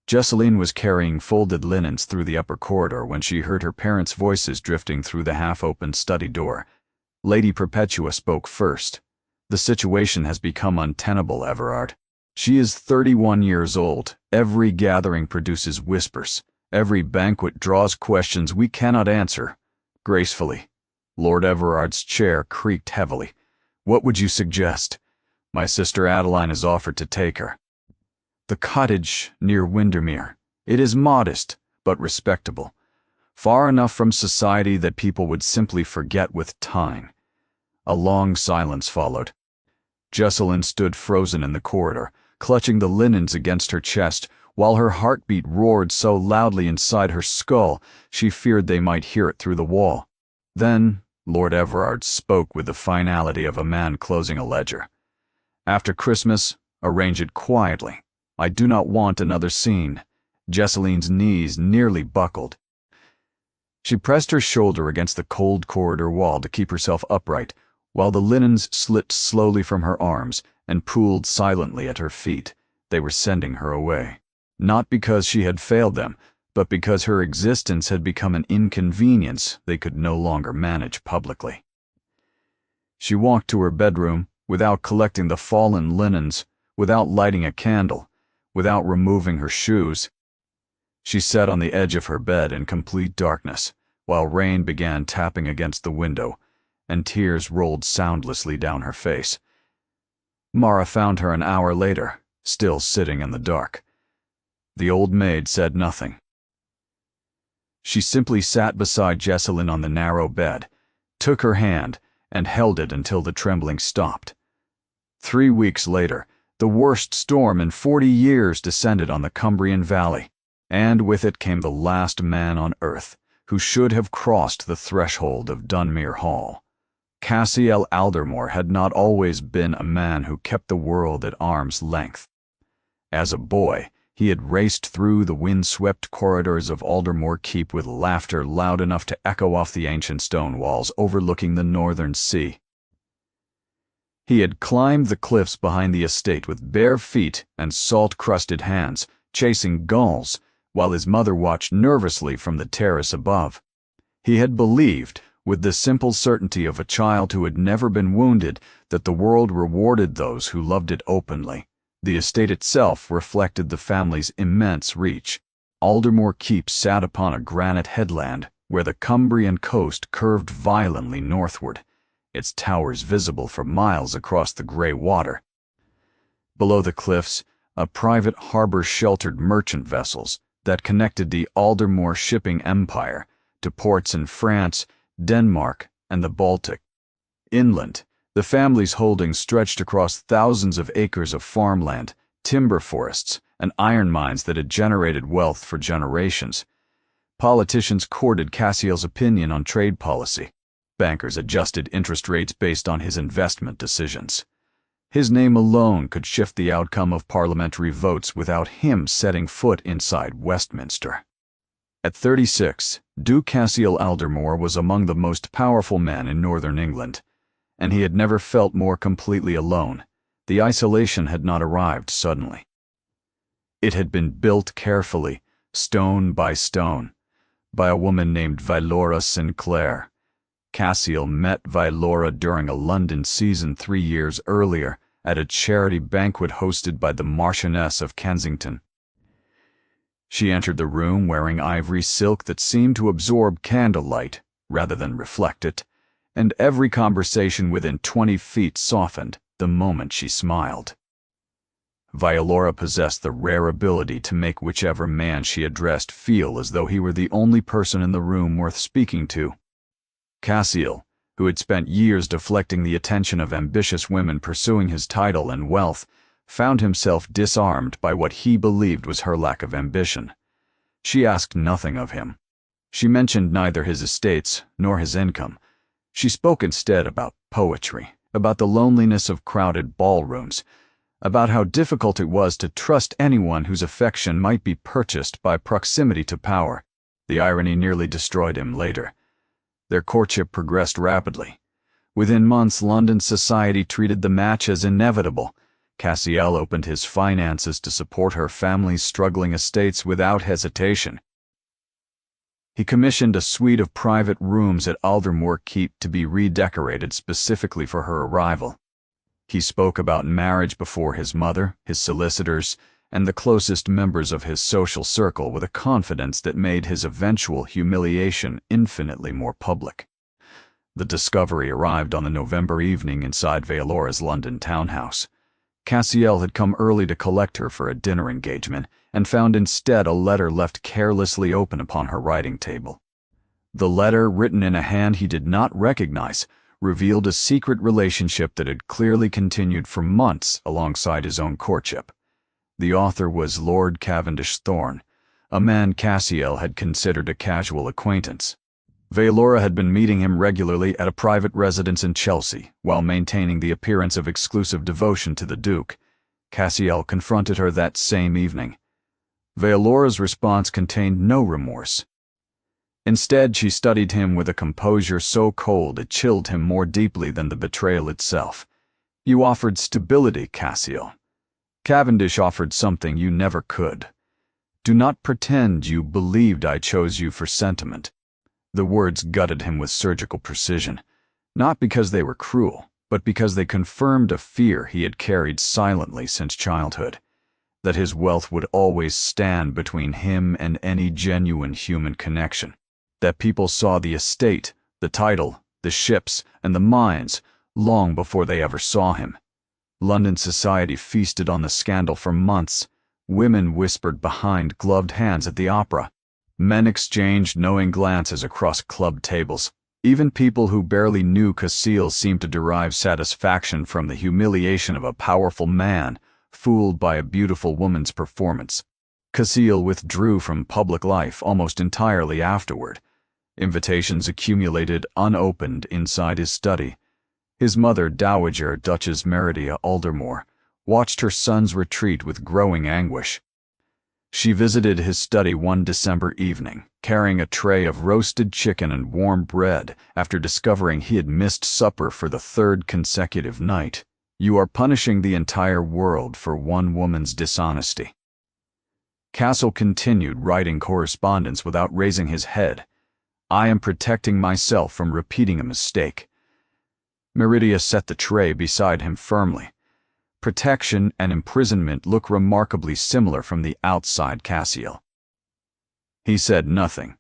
Jesseline was carrying folded linens through the upper corridor when she heard her parents' voices drifting through the half-opened study door. Lady Perpetua spoke first. "The situation has become untenable, Everard. She is 31 years old. Every gathering produces whispers. Every banquet draws questions we cannot answer." Gracefully, Lord Everard's chair creaked heavily. "What would you suggest? My sister Adeline has offered to take her." "The cottage near Windermere. It is modest, but respectable. Far enough from society that people would simply forget with time." A long silence followed. Jesseline stood frozen in the corridor, clutching the linens against her chest, while her heartbeat roared so loudly inside her skull she feared they might hear it through the wall. Then Lord Everard spoke with the finality of a man closing a ledger. "After Christmas, arrange it quietly. I do not want another scene." Jesseline's knees nearly buckled. She pressed her shoulder against the cold corridor wall to keep herself upright, while the linens slipped slowly from her arms and pooled silently at her feet. They were sending her away. Not because she had failed them, but because her existence had become an inconvenience they could no longer manage publicly. She walked to her bedroom without collecting the fallen linens, without lighting a candle, without removing her shoes. She sat on the edge of her bed in complete darkness, while rain began tapping against the window, and tears rolled soundlessly down her face. Mara found her an hour later, still sitting in the dark. The old maid said nothing. She simply sat beside Jesseline on the narrow bed, took her hand, and held it until the trembling stopped. 3 weeks later, the worst storm in 40 years descended on the Cumbrian Valley, and with it came the last man on earth who should have crossed the threshold of Dunmere Hall. Cassiel Aldermore had not always been a man who kept the world at arm's length. As a boy, he had raced through the wind-swept corridors of Aldermore Keep with laughter loud enough to echo off the ancient stone walls overlooking the northern sea. He had climbed the cliffs behind the estate with bare feet and salt-crusted hands, chasing gulls, while his mother watched nervously from the terrace above. He had believed, with the simple certainty of a child who had never been wounded, that the world rewarded those who loved it openly. The estate itself reflected the family's immense reach. Aldermore Keep sat upon a granite headland where the Cumbrian coast curved violently northward, its towers visible for miles across the grey water. Below the cliffs, a private harbor sheltered merchant vessels that connected the Aldermore shipping empire to ports in France, Denmark, and the Baltic. Inland, the family's holdings stretched across thousands of acres of farmland, timber forests, and iron mines that had generated wealth for generations. Politicians courted Cassiel's opinion on trade policy. Bankers adjusted interest rates based on his investment decisions. His name alone could shift the outcome of parliamentary votes without him setting foot inside Westminster. At 36, Duke Cassiel Aldermore was among the most powerful men in northern England, and he had never felt more completely alone. The isolation had not arrived suddenly. It had been built carefully, stone by stone, by a woman named Vylora Sinclair. Cassiel met Vylora during a London season 3 years earlier at a charity banquet hosted by the Marchioness of Kensington. She entered the room wearing ivory silk that seemed to absorb candlelight rather than reflect it, and every conversation within 20 feet softened the moment she smiled. Vylora possessed the rare ability to make whichever man she addressed feel as though he were the only person in the room worth speaking to. Cassiel, who had spent years deflecting the attention of ambitious women pursuing his title and wealth, found himself disarmed by what he believed was her lack of ambition. She asked nothing of him. She mentioned neither his estates nor his income. She spoke instead about poetry, about the loneliness of crowded ballrooms, about how difficult it was to trust anyone whose affection might be purchased by proximity to power. The irony nearly destroyed him later. Their courtship progressed rapidly. Within months, London society treated the match as inevitable. Cassiel opened his finances to support her family's struggling estates without hesitation. He commissioned a suite of private rooms at Aldermore Keep to be redecorated specifically for her arrival. He spoke about marriage before his mother, his solicitors, and the closest members of his social circle with a confidence that made his eventual humiliation infinitely more public. The discovery arrived on the November evening inside Velora's London townhouse. Cassiel had come early to collect her for a dinner engagement and found instead a letter left carelessly open upon her writing table. The letter, written in a hand he did not recognize, revealed a secret relationship that had clearly continued for months alongside his own courtship. The author was Lord Cavendish Thorne, a man Cassiel had considered a casual acquaintance. Velora had been meeting him regularly at a private residence in Chelsea, while maintaining the appearance of exclusive devotion to the Duke. Cassiel confronted her that same evening. Velora's response contained no remorse. Instead, she studied him with a composure so cold it chilled him more deeply than the betrayal itself. "You offered stability, Cassiel. Cavendish offered something you never could. Do not pretend you believed I chose you for sentiment." The words gutted him with surgical precision, not because they were cruel, but because they confirmed a fear he had carried silently since childhood, that his wealth would always stand between him and any genuine human connection, that people saw the estate, the title, the ships, and the mines long before they ever saw him. London society feasted on the scandal for months. Women whispered behind gloved hands at the opera. Men exchanged knowing glances across club tables. Even people who barely knew Cassiel seemed to derive satisfaction from the humiliation of a powerful man, fooled by a beautiful woman's performance. Cassiel withdrew from public life almost entirely afterward. Invitations accumulated unopened inside his study. His mother, Dowager Duchess Meridia Aldermore, watched her son's retreat with growing anguish. She visited his study one December evening, carrying a tray of roasted chicken and warm bread after discovering he had missed supper for the third consecutive night. "You are punishing the entire world for one woman's dishonesty." Cassiel continued writing correspondence without raising his head. "I am protecting myself from repeating a mistake." Meridia set the tray beside him firmly. Protection and imprisonment look remarkably similar from the outside, Cassiel. He said nothing.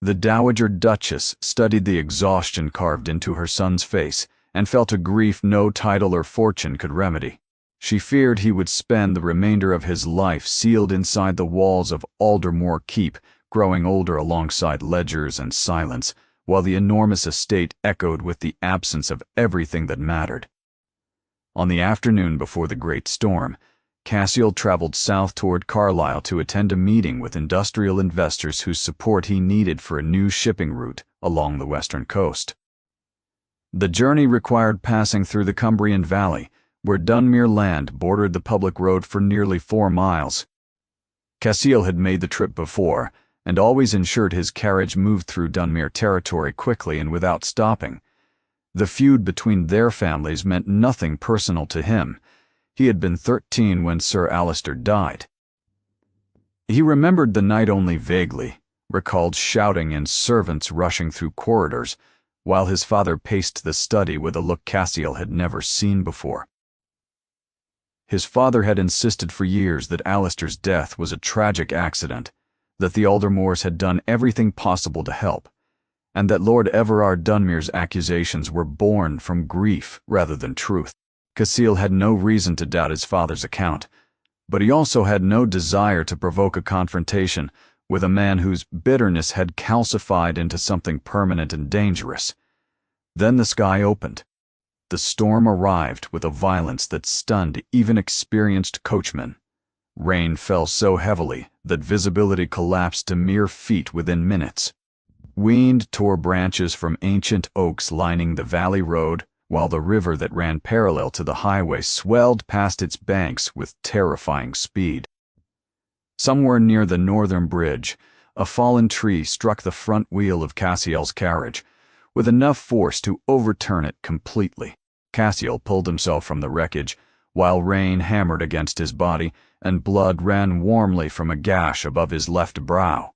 The Dowager Duchess studied the exhaustion carved into her son's face and felt a grief no title or fortune could remedy. She feared he would spend the remainder of his life sealed inside the walls of Aldermore Keep, growing older alongside ledgers and silence, while the enormous estate echoed with the absence of everything that mattered. On the afternoon before the great storm, Cassiel traveled south toward Carlisle to attend a meeting with industrial investors whose support he needed for a new shipping route along the western coast. The journey required passing through the Cumbrian Valley, where Dunmere land bordered the public road for nearly 4 miles. Cassiel had made the trip before, and always ensured his carriage moved through Dunmere territory quickly and without stopping. The feud between their families meant nothing personal to him. He had been 13 when Sir Alistair died. He remembered the night only vaguely, recalled shouting and servants rushing through corridors, while his father paced the study with a look Cassiel had never seen before. His father had insisted for years that Alistair's death was a tragic accident, that the Aldermores had done everything possible to help, and that Lord Everard Dunmere's accusations were born from grief rather than truth. Cassiel had no reason to doubt his father's account, but he also had no desire to provoke a confrontation with a man whose bitterness had calcified into something permanent and dangerous. Then the sky opened. The storm arrived with a violence that stunned even experienced coachmen. Rain fell so heavily that visibility collapsed to mere feet within minutes. Wind tore branches from ancient oaks lining the valley road, while the river that ran parallel to the highway swelled past its banks with terrifying speed. Somewhere near the northern bridge, a fallen tree struck the front wheel of Cassiel's carriage, with enough force to overturn it completely. Cassiel pulled himself from the wreckage, while rain hammered against his body and blood ran warmly from a gash above his left brow.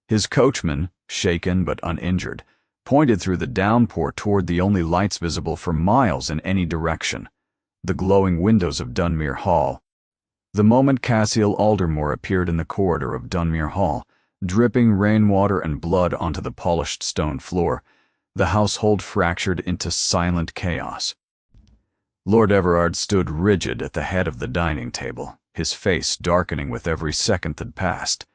His coachman, shaken but uninjured, pointed through the downpour toward the only lights visible for miles in any direction, the glowing windows of Dunmere Hall. The moment Cassiel Aldermore appeared in the corridor of Dunmere Hall, dripping rainwater and blood onto the polished stone floor, the household fractured into silent chaos. Lord Everard stood rigid at the head of the dining table, his face darkening with every second that passed.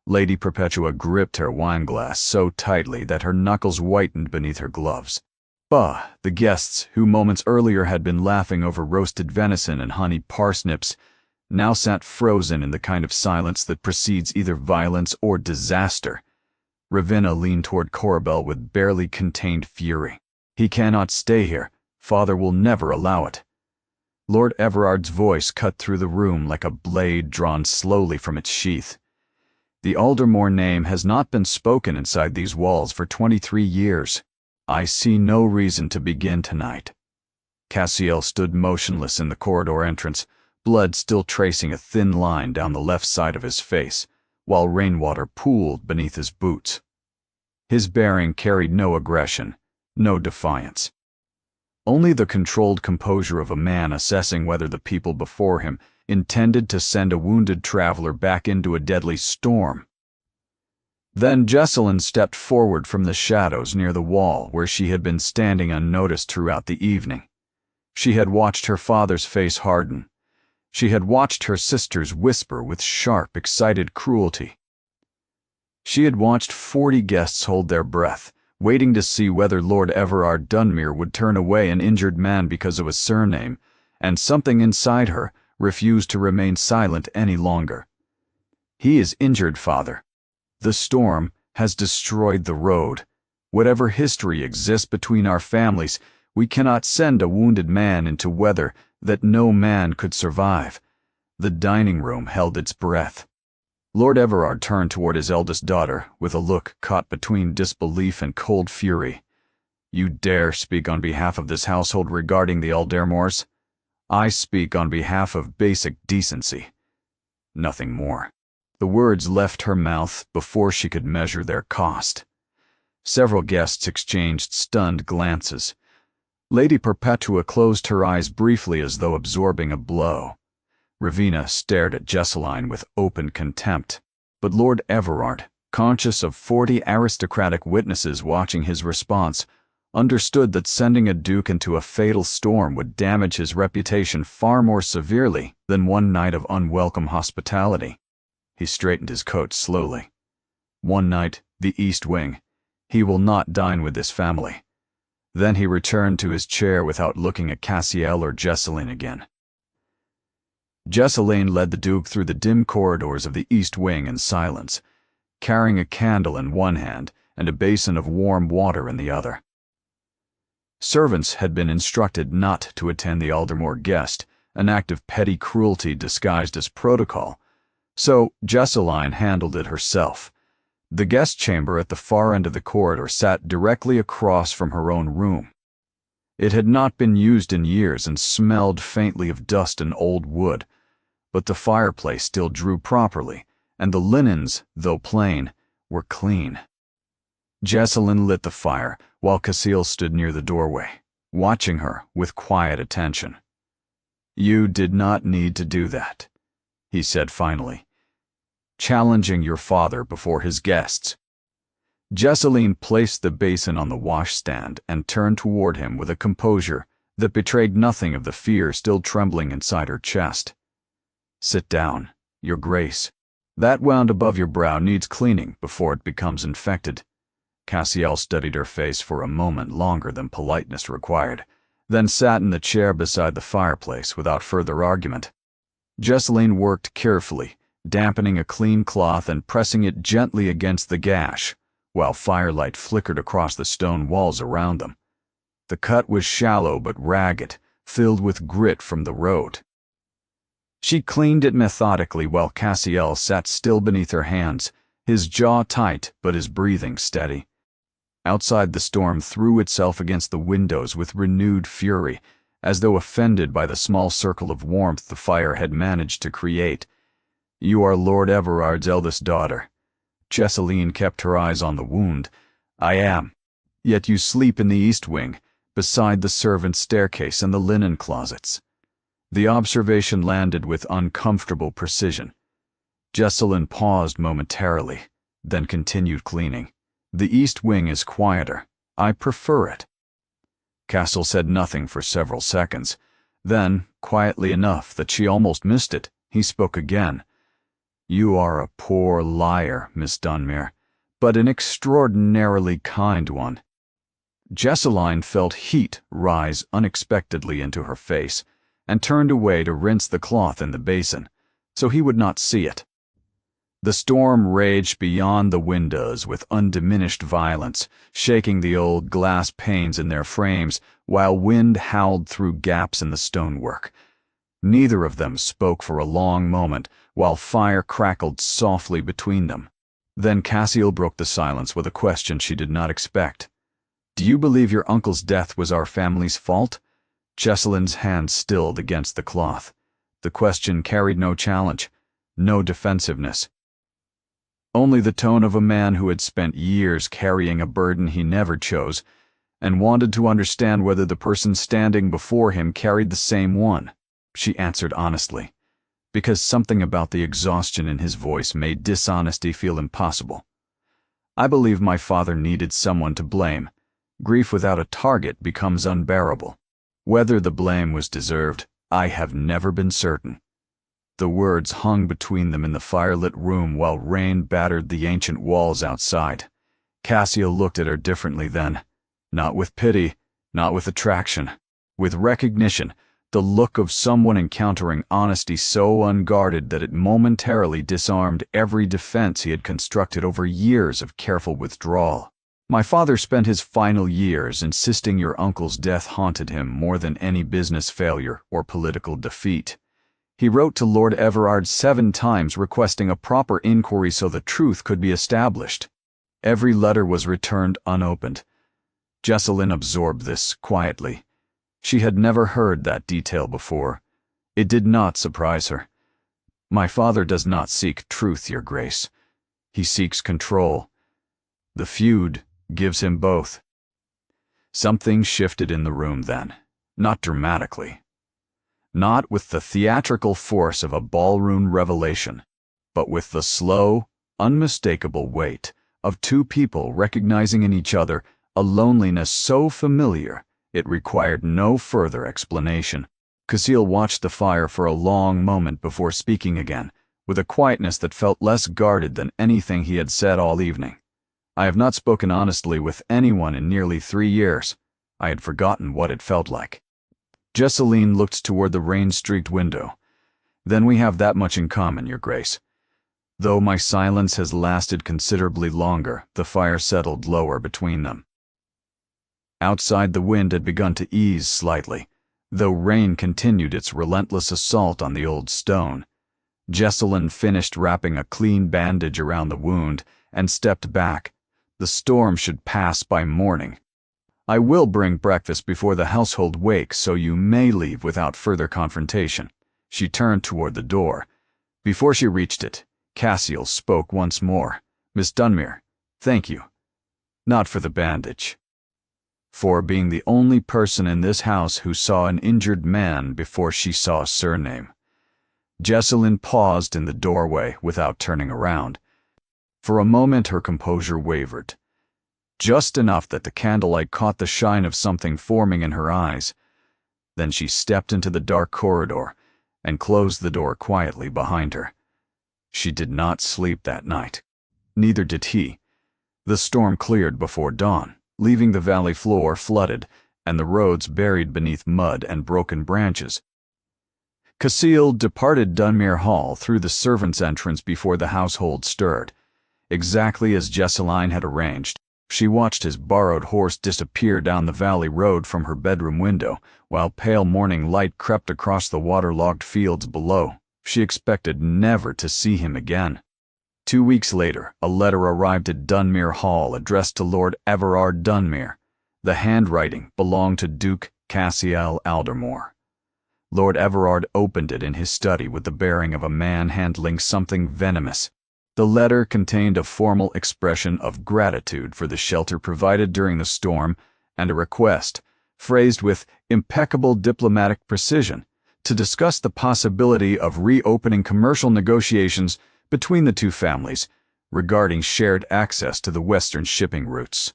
Lady Perpetua gripped her wineglass so tightly that her knuckles whitened beneath her gloves. Bah, the guests, who moments earlier had been laughing over roasted venison and honeyed parsnips, now sat frozen in the kind of silence that precedes either violence or disaster. Ravenna leaned toward Corabel with barely contained fury. "He cannot stay here. Father will never allow it." Lord Everard's voice cut through the room like a blade drawn slowly from its sheath. "The Aldermore name has not been spoken inside these walls for 23 years. I see no reason to begin tonight." Cassiel stood motionless in the corridor entrance, blood still tracing a thin line down the left side of his face, while rainwater pooled beneath his boots. His bearing carried no aggression, no defiance. Only the controlled composure of a man assessing whether the people before him intended to send a wounded traveler back into a deadly storm. Then Jesselyn stepped forward from the shadows near the wall where she had been standing unnoticed throughout the evening. She had watched her father's face harden. She had watched her sisters whisper with sharp, excited cruelty. She had watched 40 guests hold their breath, waiting to see whether Lord Everard Dunmere would turn away an injured man because of a surname, and something inside her refused to remain silent any longer. "He is injured, father. The storm has destroyed the road. Whatever history exists between our families, we cannot send a wounded man into weather that no man could survive." The dining room held its breath. Lord Everard turned toward his eldest daughter with a look caught between disbelief and cold fury. "You dare speak on behalf of this household regarding the Aldermores? I speak on behalf of basic decency. Nothing more." The words left her mouth before she could measure their cost. Several guests exchanged stunned glances. Lady Perpetua closed her eyes briefly as though absorbing a blow. Ravenna stared at Jesseline with open contempt. But Lord Everard, conscious of 40 aristocratic witnesses watching his response, understood that sending a duke into a fatal storm would damage his reputation far more severely than one night of unwelcome hospitality. He straightened his coat slowly. "One night, the East Wing. He will not dine with this family." Then he returned to his chair without looking at Cassiel or Jesseline again. Jesseline led the Duke through the dim corridors of the East Wing in silence, carrying a candle in one hand and a basin of warm water in the other. Servants had been instructed not to attend the Aldermore guest, an act of petty cruelty disguised as protocol, so Jesseline handled it herself. The guest chamber at the far end of the corridor sat directly across from her own room. It had not been used in years and smelled faintly of dust and old wood, but the fireplace still drew properly, and the linens, though plain, were clean. Jesseline lit the fire, while Cassiel stood near the doorway, watching her with quiet attention. "You did not need to do that," he said finally. "Challenging your father before his guests." Jesseline placed the basin on the washstand and turned toward him with a composure that betrayed nothing of the fear still trembling inside her chest. "Sit down, Your Grace. That wound above your brow needs cleaning before it becomes infected. Cassiel studied her face for a moment longer than politeness required, then sat in the chair beside the fireplace without further argument. Jesseline worked carefully, dampening a clean cloth and pressing it gently against the gash, while firelight flickered across the stone walls around them. The cut was shallow but ragged, filled with grit from the road. She cleaned it methodically while Cassiel sat still beneath her hands, his jaw tight but his breathing steady. Outside, the storm threw itself against the windows with renewed fury, as though offended by the small circle of warmth the fire had managed to create. "You are Lord Everard's eldest daughter." Jesseline kept her eyes on the wound. "I am. Yet you sleep in the east wing, beside the servants' staircase and the linen closets." The observation landed with uncomfortable precision. Jesseline paused momentarily, then continued cleaning. "The east wing is quieter. I prefer it." Cassiel said nothing for several seconds. Then, quietly enough that she almost missed it, he spoke again. "You are a poor liar, Miss Dunmere, but an extraordinarily kind one." Jesseline felt heat rise unexpectedly into her face, and turned away to rinse the cloth in the basin, so he would not see it. The storm raged beyond the windows with undiminished violence, shaking the old glass panes in their frames, while wind howled through gaps in the stonework. Neither of them spoke for a long moment, while fire crackled softly between them. Then Cassiel broke the silence with a question she did not expect. "Do you believe your uncle's death was our family's fault?" Jesseline's hand stilled against the cloth. The question carried no challenge, no defensiveness. Only the tone of a man who had spent years carrying a burden he never chose, and wanted to understand whether the person standing before him carried the same one. She answered honestly, because something about the exhaustion in his voice made dishonesty feel impossible. "I believe my father needed someone to blame. Grief without a target becomes unbearable. Whether the blame was deserved, I have never been certain." The words hung between them in the firelit room while rain battered the ancient walls outside. Cassiel looked at her differently then, not with pity, not with attraction, with recognition, the look of someone encountering honesty so unguarded that it momentarily disarmed every defense he had constructed over years of careful withdrawal. "My father spent his final years insisting your uncle's death haunted him more than any business failure or political defeat. He wrote to Lord Everard 7 times requesting a proper inquiry so the truth could be established. Every letter was returned unopened." Jesseline absorbed this quietly. She had never heard that detail before. It did not surprise her. "My father does not seek truth, Your Grace. He seeks control. The feud gives him both." Something shifted in the room then, not dramatically. Not with the theatrical force of a ballroom revelation, but with the slow, unmistakable weight of two people recognizing in each other a loneliness so familiar it required no further explanation. Cassiel watched the fire for a long moment before speaking again, with a quietness that felt less guarded than anything he had said all evening. "I have not spoken honestly with anyone in nearly 3 years. I had forgotten what it felt like." Jesseline looked toward the rain-streaked window. "Then we have that much in common, Your Grace. Though my silence has lasted considerably longer, the fire settled lower between them." Outside, the wind had begun to ease slightly, though rain continued its relentless assault on the old stone. Jesseline finished wrapping a clean bandage around the wound and stepped back. The storm should pass by morning. "I will bring breakfast before the household wakes, so you may leave without further confrontation." She turned toward the door. Before she reached it, Cassiel spoke once more. "Miss Dunmere, thank you. Not for the bandage. For being the only person in this house who saw an injured man before she saw a surname." Jesseline paused in the doorway without turning around. For a moment her composure wavered, just enough that the candlelight caught the shine of something forming in her eyes. Then she stepped into the dark corridor and closed the door quietly behind her. She did not sleep that night. Neither did he. The storm cleared before dawn, leaving the valley floor flooded and the roads buried beneath mud and broken branches. Cassiel departed Dunmere Hall through the servants' entrance before the household stirred. Exactly as Jesseline had arranged, she watched his borrowed horse disappear down the valley road from her bedroom window, while pale morning light crept across the waterlogged fields below. She expected never to see him again. 2 weeks later, a letter arrived at Dunmere Hall addressed to Lord Everard Dunmere. The handwriting belonged to Duke Cassiel Aldermore. Lord Everard opened it in his study with the bearing of a man handling something venomous. The letter contained a formal expression of gratitude for the shelter provided during the storm and a request, phrased with impeccable diplomatic precision, to discuss the possibility of reopening commercial negotiations between the two families regarding shared access to the western shipping routes.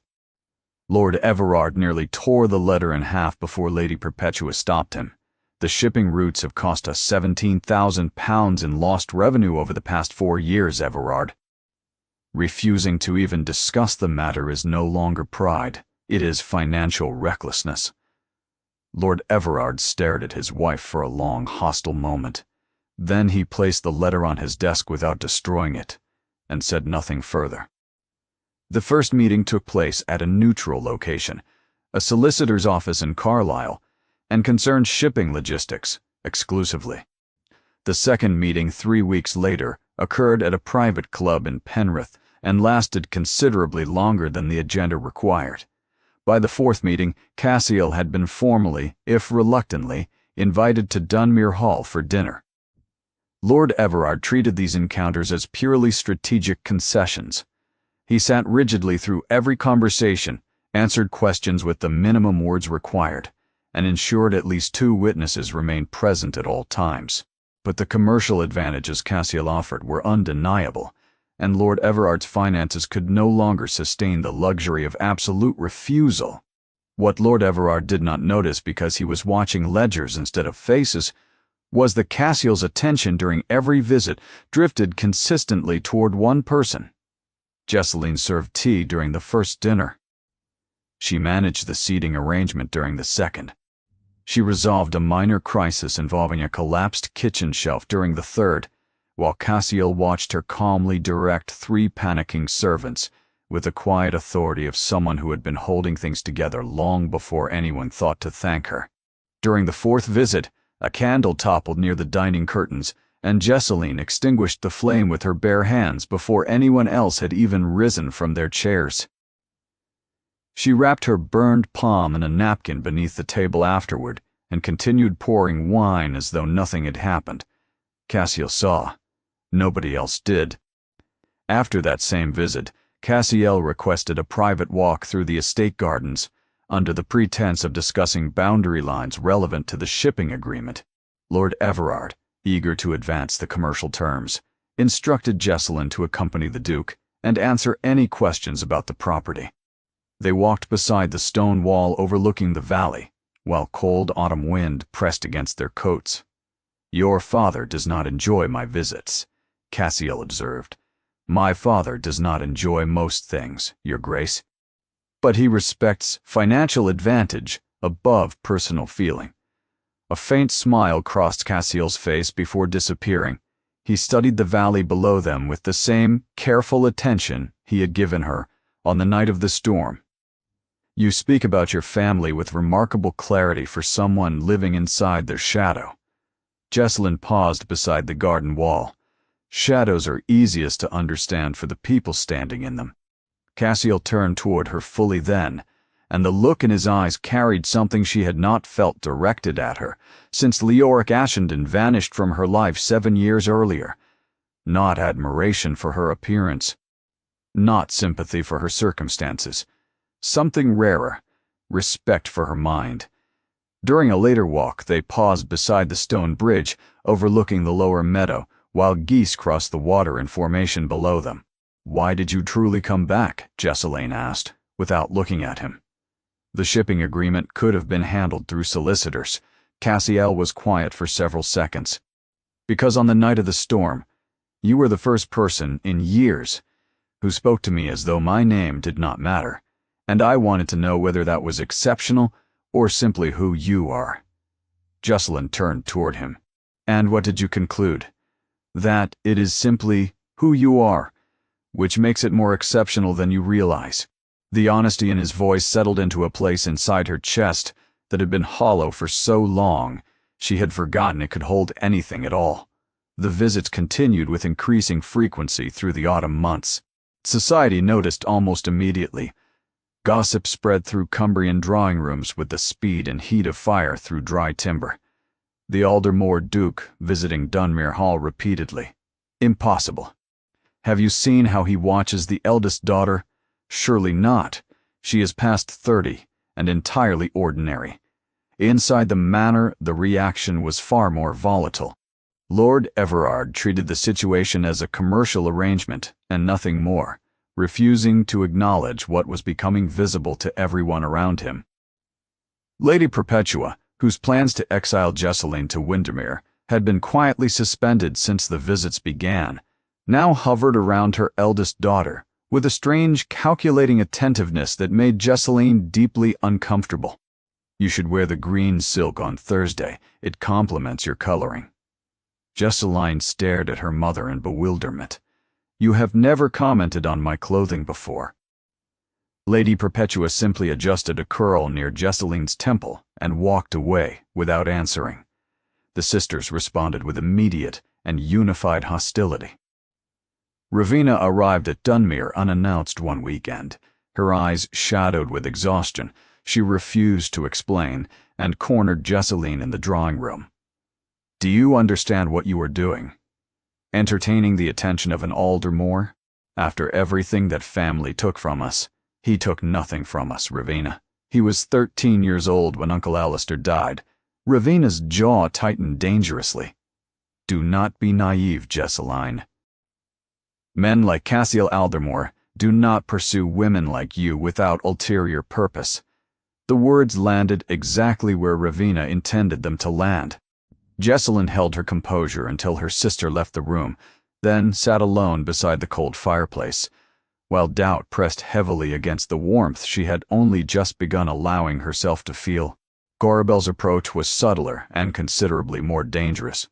Lord Everard nearly tore the letter in half before Lady Perpetua stopped him. The shipping routes have cost us £17,000 in lost revenue over the past 4 years, Everard. Refusing to even discuss the matter is no longer pride, it is financial recklessness. Lord Everard stared at his wife for a long, hostile moment. Then he placed the letter on his desk without destroying it, and said nothing further. The first meeting took place at a neutral location, a solicitor's office in Carlisle, and concerned shipping logistics exclusively. The second meeting 3 weeks later occurred at a private club in Penrith and lasted considerably longer than the agenda required. By the fourth meeting, Cassiel had been formally, if reluctantly, invited to Dunmere Hall for dinner. Lord Everard treated these encounters as purely strategic concessions. He sat rigidly through every conversation, answered questions with the minimum words required, and ensured at least 2 witnesses remained present at all times. But the commercial advantages Cassiel offered were undeniable, and Lord Everard's finances could no longer sustain the luxury of absolute refusal. What Lord Everard did not notice because he was watching ledgers instead of faces was that Cassiel's attention during every visit drifted consistently toward one person. Jesseline served tea during the first dinner. She managed the seating arrangement during the second. She resolved a minor crisis involving a collapsed kitchen shelf during the third, while Cassiel watched her calmly direct 3 panicking servants with the quiet authority of someone who had been holding things together long before anyone thought to thank her. During the fourth visit, a candle toppled near the dining curtains, and Jesseline extinguished the flame with her bare hands before anyone else had even risen from their chairs. She wrapped her burned palm in a napkin beneath the table afterward and continued pouring wine as though nothing had happened. Cassiel saw. Nobody else did. After that same visit, Cassiel requested a private walk through the estate gardens, under the pretense of discussing boundary lines relevant to the shipping agreement. Lord Everard, eager to advance the commercial terms, instructed Jesseline to accompany the Duke and answer any questions about the property. They walked beside the stone wall overlooking the valley, while cold autumn wind pressed against their coats. "Your father does not enjoy my visits," Cassiel observed. "My father does not enjoy most things, Your Grace. But he respects financial advantage above personal feeling." A faint smile crossed Cassiel's face before disappearing. He studied the valley below them with the same careful attention he had given her on the night of the storm. "You speak about your family with remarkable clarity for someone living inside their shadow." Jesseline paused beside the garden wall. Shadows are easiest to understand for the people standing in them. Cassiel turned toward her fully then, and the look in his eyes carried something she had not felt directed at her since Leoric Ashenden vanished from her life 7 years earlier. Not admiration for her appearance, not sympathy for her circumstances. Something rarer, respect for her mind. During a later walk, they paused beside the stone bridge overlooking the lower meadow, while geese crossed the water in formation below them. "Why did you truly come back?" Jesseline asked, without looking at him. The shipping agreement could have been handled through solicitors. Cassiel was quiet for several seconds. "Because on the night of the storm, you were the first person in years who spoke to me as though my name did not matter, and I wanted to know whether that was exceptional or simply who you are." Jocelyn turned toward him. "And what did you conclude?" "That it is simply who you are, which makes it more exceptional than you realize." The honesty in his voice settled into a place inside her chest that had been hollow for so long she had forgotten it could hold anything at all. The visits continued with increasing frequency through the autumn months. Society noticed almost immediately. Gossip spread through Cumbrian drawing rooms with the speed and heat of fire through dry timber. The Aldermore Duke visiting Dunmere Hall repeatedly. Impossible. Have you seen how he watches the eldest daughter? Surely not. She is past 30 and entirely ordinary. Inside the manor, the reaction was far more volatile. Lord Everard treated the situation as a commercial arrangement and nothing more, refusing to acknowledge what was becoming visible to everyone around him. Lady Perpetua, whose plans to exile Jesseline to Windermere had been quietly suspended since the visits began, now hovered around her eldest daughter with a strange, calculating attentiveness that made Jesseline deeply uncomfortable. "You should wear the green silk on Thursday. It complements your coloring." Jesseline stared at her mother in bewilderment. "You have never commented on my clothing before." Lady Perpetua simply adjusted a curl near Jesseline's temple and walked away without answering. The sisters responded with immediate and unified hostility. Ravenna arrived at Dunmere unannounced one weekend. Her eyes shadowed with exhaustion, she refused to explain and cornered Jesseline in the drawing room. "Do you understand what you are doing? Entertaining the attention of an Aldermore? After everything that family took from us." "He took nothing from us, Ravenna. He was 13 years old when Uncle Alistair died." Ravenna's jaw tightened dangerously. "Do not be naive, Jesseline. Men like Cassiel Aldermore do not pursue women like you without ulterior purpose." The words landed exactly where Ravenna intended them to land. Jesseline held her composure until her sister left the room, then sat alone beside the cold fireplace, while doubt pressed heavily against the warmth she had only just begun allowing herself to feel. Gorabel's approach was subtler and considerably more dangerous.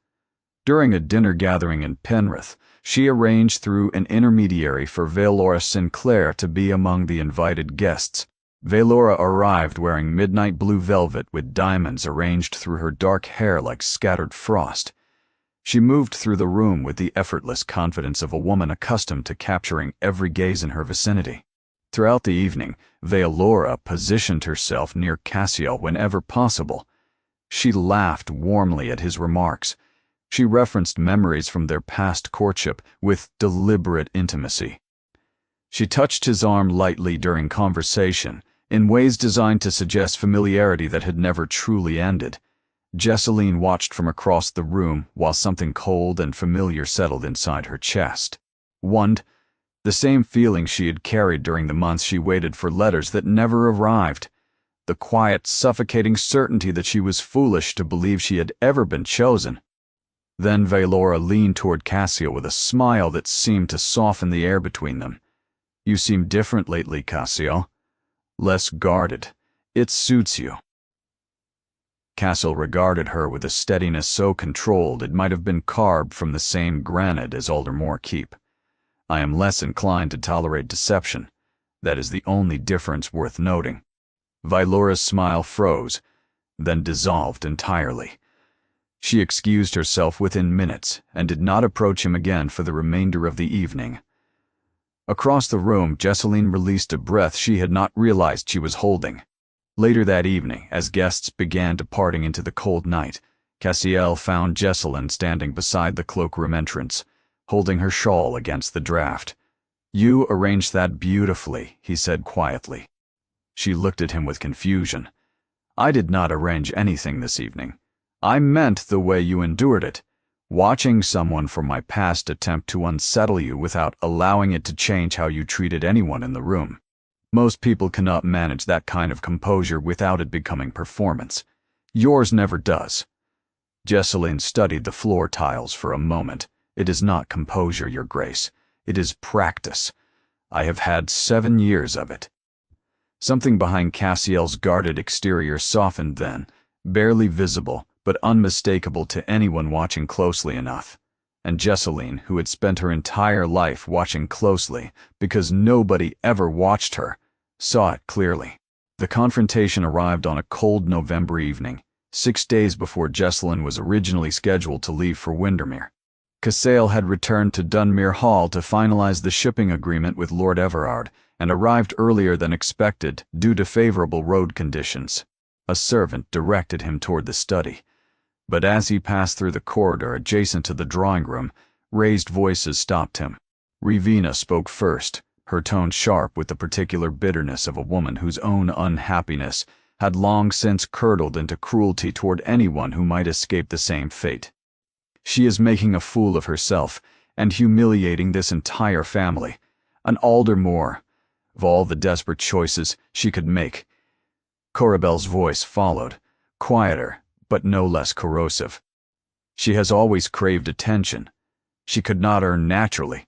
During a dinner gathering in Penrith, she arranged through an intermediary for Valora Sinclair to be among the invited guests. Valora arrived wearing midnight blue velvet with diamonds arranged through her dark hair like scattered frost. She moved through the room with the effortless confidence of a woman accustomed to capturing every gaze in her vicinity. Throughout the evening, Valora positioned herself near Cassiel whenever possible. She laughed warmly at his remarks. She referenced memories from their past courtship with deliberate intimacy. She touched his arm lightly during conversation, in ways designed to suggest familiarity that had never truly ended. Jesseline watched from across the room while something cold and familiar settled inside her chest. Wund, the same feeling she had carried during the months she waited for letters that never arrived. The quiet, suffocating certainty that she was foolish to believe she had ever been chosen. Then Valora leaned toward Cassiel with a smile that seemed to soften the air between them. "You seem different lately, Cassiel. Less guarded. It suits you." Cassiel regarded her with a steadiness so controlled it might have been carved from the same granite as Aldermore Keep. "I am less inclined to tolerate deception. That is the only difference worth noting." Vylora's smile froze, then dissolved entirely. She excused herself within minutes and did not approach him again for the remainder of the evening. Across the room, Jesseline released a breath she had not realized she was holding. Later that evening, as guests began departing into the cold night, Cassiel found Jesseline standing beside the cloakroom entrance, holding her shawl against the draft. "You arranged that beautifully," he said quietly. She looked at him with confusion. "I did not arrange anything this evening. I meant the way you endured it, watching someone from my past attempt to unsettle you without allowing it to change how you treated anyone in the room. Most people cannot manage that kind of composure without it becoming performance. Yours never does." Jesseline studied the floor tiles for a moment. "It is not composure, Your Grace. It is practice. I have had 7 years of it. Something behind Cassiel's guarded exterior softened then, barely visible but unmistakable to anyone watching closely enough. And Jesseline, who had spent her entire life watching closely because nobody ever watched her, saw it clearly. The confrontation arrived on a cold November evening, 6 days before Jesseline was originally scheduled to leave for Windermere. Cassiel had returned to Dunmere Hall to finalize the shipping agreement with Lord Everard, and arrived earlier than expected due to favorable road conditions. A servant directed him toward the study, but as he passed through the corridor adjacent to the drawing room, raised voices stopped him. Revena spoke first, her tone sharp with the particular bitterness of a woman whose own unhappiness had long since curdled into cruelty toward anyone who might escape the same fate. She is making a fool of herself and humiliating this entire family. An Aldermore, of all the desperate choices she could make. Corabel's voice followed, quieter but no less corrosive. She has always craved attention. She could not earn naturally.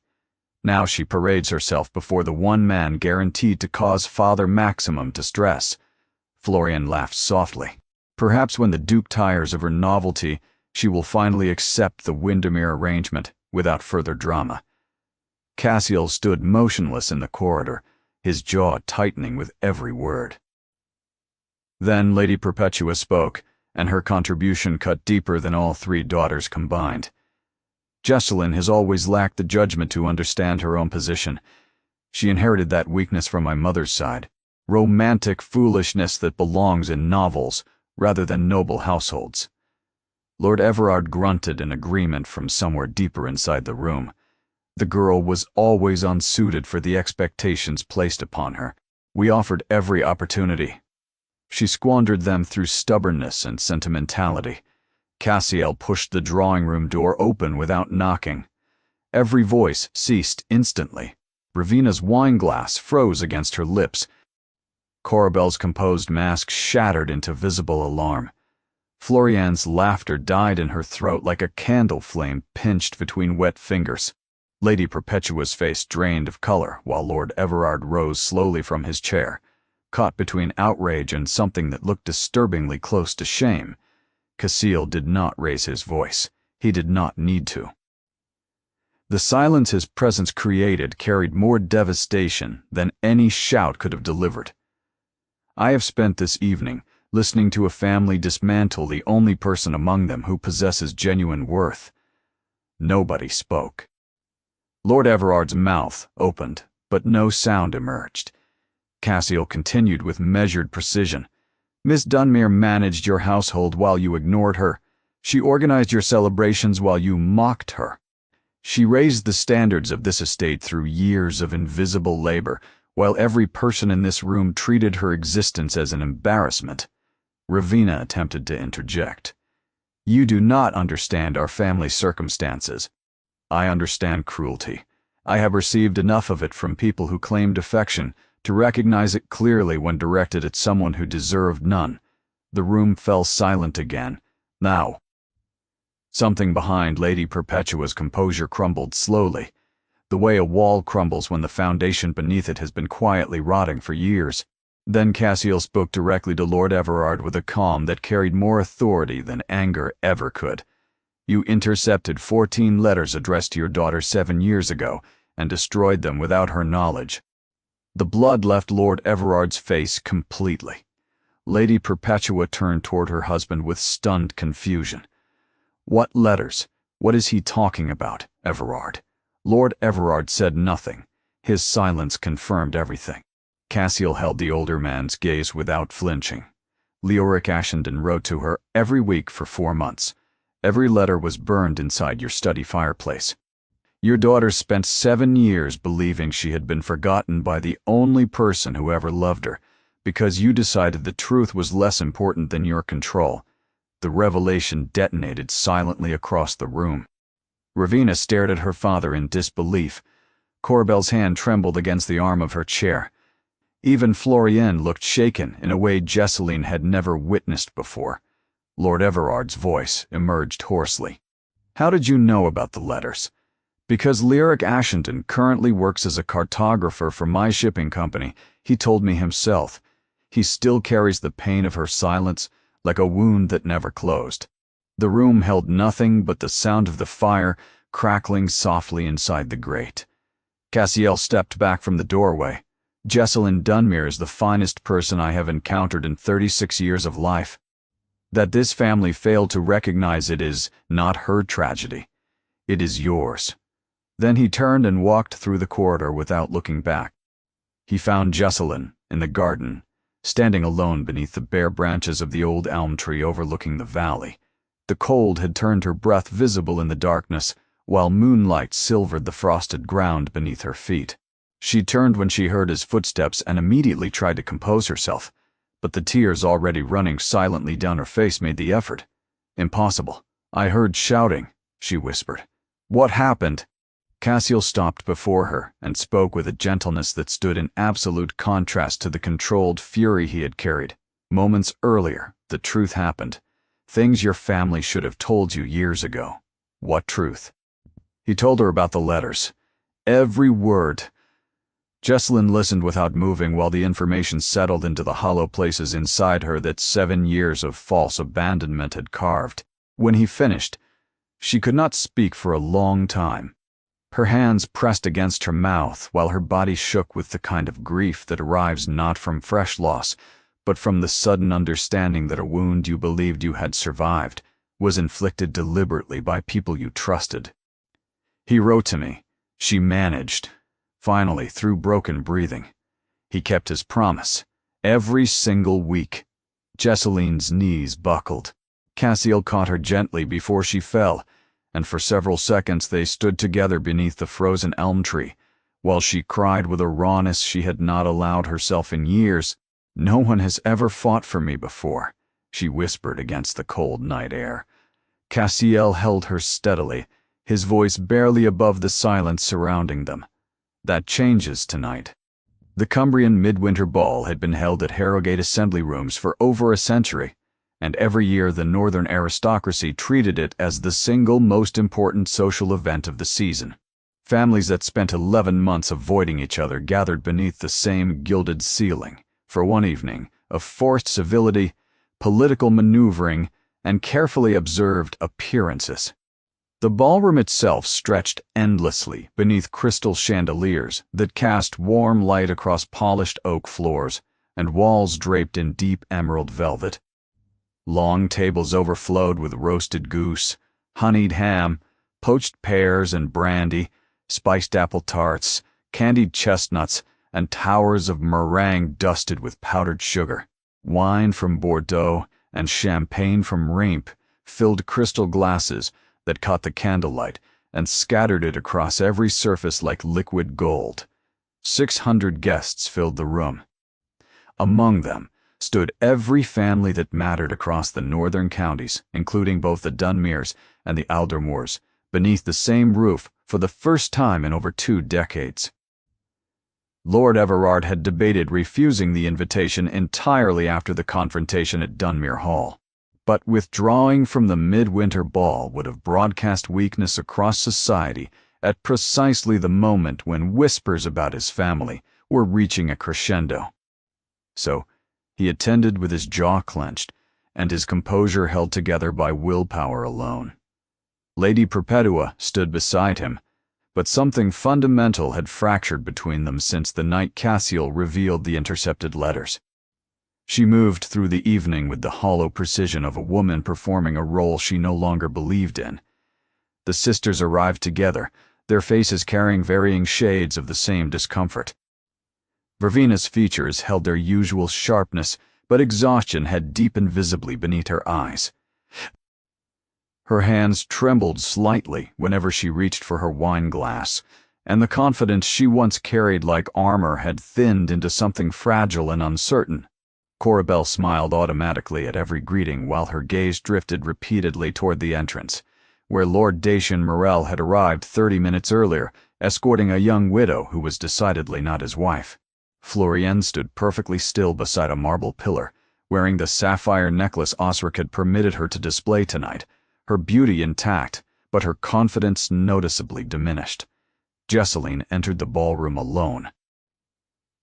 Now she parades herself before the one man guaranteed to cause Father Maximum distress. Florian laughed softly. Perhaps when the Duke tires of her novelty, she will finally accept the Windermere arrangement without further drama. Cassiel stood motionless in the corridor, his jaw tightening with every word. Then Lady Perpetua spoke, and her contribution cut deeper than all 3 daughters combined. Jesseline has always lacked the judgment to understand her own position. She inherited that weakness from my mother's side, romantic foolishness that belongs in novels rather than noble households. Lord Everard grunted in agreement from somewhere deeper inside the room. The girl was always unsuited for the expectations placed upon her. We offered every opportunity. She squandered them through stubbornness and sentimentality. Cassiel pushed the drawing room door open without knocking. Every voice ceased instantly. Revena's wineglass froze against her lips. Corabel's composed mask shattered into visible alarm. Florian's laughter died in her throat like a candle flame pinched between wet fingers. Lady Perpetua's face drained of color while Lord Everard rose slowly from his chair, caught between outrage and something that looked disturbingly close to shame. Cassiel did not raise his voice. He did not need to. The silence his presence created carried more devastation than any shout could have delivered. I have spent this evening listening to a family dismantle the only person among them who possesses genuine worth. Nobody spoke. Lord Everard's mouth opened, but no sound emerged. Cassiel continued with measured precision. Miss Dunmere managed your household while you ignored her. She organized your celebrations while you mocked her. She raised the standards of this estate through years of invisible labor, while every person in this room treated her existence as an embarrassment. Revena attempted to interject. You do not understand our family circumstances. I understand cruelty. I have received enough of it from people who claimed affection to recognize it clearly when directed at someone who deserved none. The room fell silent again. Now. Something behind Lady Perpetua's composure crumbled slowly, the way a wall crumbles when the foundation beneath it has been quietly rotting for years. Then Cassiel spoke directly to Lord Everard with a calm that carried more authority than anger ever could. You intercepted 14 letters addressed to your daughter 7 years ago and destroyed them without her knowledge. The blood left Lord Everard's face completely. Lady Perpetua turned toward her husband with stunned confusion. What letters? What is he talking about, Everard? Lord Everard said nothing. His silence confirmed everything. Cassiel held the older man's gaze without flinching. Leoric Ashenden wrote to her every week for 4 months. Every letter was burned inside your study fireplace. Your daughter spent 7 years believing she had been forgotten by the only person who ever loved her, because you decided the truth was less important than your control. The revelation detonated silently across the room. Revena stared at her father in disbelief. Corabel's hand trembled against the arm of her chair. Even Florian looked shaken in a way Jesseline had never witnessed before. Lord Everard's voice emerged hoarsely. How did you know about the letters? Because Lyric Ashington currently works as a cartographer for my shipping company, he told me himself. He still carries the pain of her silence like a wound that never closed. The room held nothing but the sound of the fire crackling softly inside the grate. Cassiel stepped back from the doorway. Jessalyn Dunmere is the finest person I have encountered in 36 years of life. That this family failed to recognize it is not her tragedy. It is yours. Then he turned and walked through the corridor without looking back. He found Jessalyn in the garden, standing alone beneath the bare branches of the old elm tree overlooking the valley. The cold had turned her breath visible in the darkness, while moonlight silvered the frosted ground beneath her feet. She turned when she heard his footsteps and immediately tried to compose herself, but the tears already running silently down her face made the effort. Impossible. I heard shouting, she whispered. What happened? Cassiel stopped before her and spoke with a gentleness that stood in absolute contrast to the controlled fury he had carried. Moments earlier, the truth happened. Things your family should have told you years ago. What truth? He told her about the letters. Every word. Jessalyn listened without moving while the information settled into the hollow places inside her that 7 years of false abandonment had carved. When he finished, she could not speak for a long time. Her hands pressed against her mouth while her body shook with the kind of grief that arrives not from fresh loss, but from the sudden understanding that a wound you believed you had survived was inflicted deliberately by people you trusted. He wrote to me. She managed. Finally, through broken breathing. He kept his promise. Every single week. Jessalyn's knees buckled. Cassiel caught her gently before she fell, and for several seconds they stood together beneath the frozen elm tree, while she cried with a rawness she had not allowed herself in years. No one has ever fought for me before, she whispered against the cold night air. Cassiel held her steadily, his voice barely above the silence surrounding them. That changes tonight. The Cumbrian Midwinter Ball had been held at Harrogate Assembly Rooms for over a century, and every year the northern aristocracy treated it as the single most important social event of the season. Families that spent 11 months avoiding each other gathered beneath the same gilded ceiling for one evening of forced civility, political maneuvering, and carefully observed appearances. The ballroom itself stretched endlessly beneath crystal chandeliers that cast warm light across polished oak floors and walls draped in deep emerald velvet. Long tables overflowed with roasted goose, honeyed ham, poached pears and brandy, spiced apple tarts, candied chestnuts, and towers of meringue dusted with powdered sugar. Wine from Bordeaux and champagne from Reims filled crystal glasses that caught the candlelight and scattered it across every surface like liquid gold. 600 guests filled the room. Among them stood every family that mattered across the northern counties, including both the Dunmeres and the Aldermoors, beneath the same roof for the first time in over 2 decades. Lord Everard had debated refusing the invitation entirely after the confrontation at Dunmere Hall, but withdrawing from the midwinter ball would have broadcast weakness across society at precisely the moment when whispers about his family were reaching a crescendo. So, he attended with his jaw clenched and his composure held together by willpower alone. Lady Perpetua stood beside him, but something fundamental had fractured between them since the night Cassiel revealed the intercepted letters. She moved through the evening with the hollow precision of a woman performing a role she no longer believed in. The sisters arrived together, their faces carrying varying shades of the same discomfort. Vervena's features held their usual sharpness, but exhaustion had deepened visibly beneath her eyes. Her hands trembled slightly whenever she reached for her wine glass, and the confidence she once carried like armor had thinned into something fragile and uncertain. Corabelle smiled automatically at every greeting while her gaze drifted repeatedly toward the entrance, where Lord Dacian Morel had arrived 30 minutes earlier, escorting a young widow who was decidedly not his wife. Florienne stood perfectly still beside a marble pillar, wearing the sapphire necklace Osric had permitted her to display tonight, her beauty intact, but her confidence noticeably diminished. Jesseline entered the ballroom alone.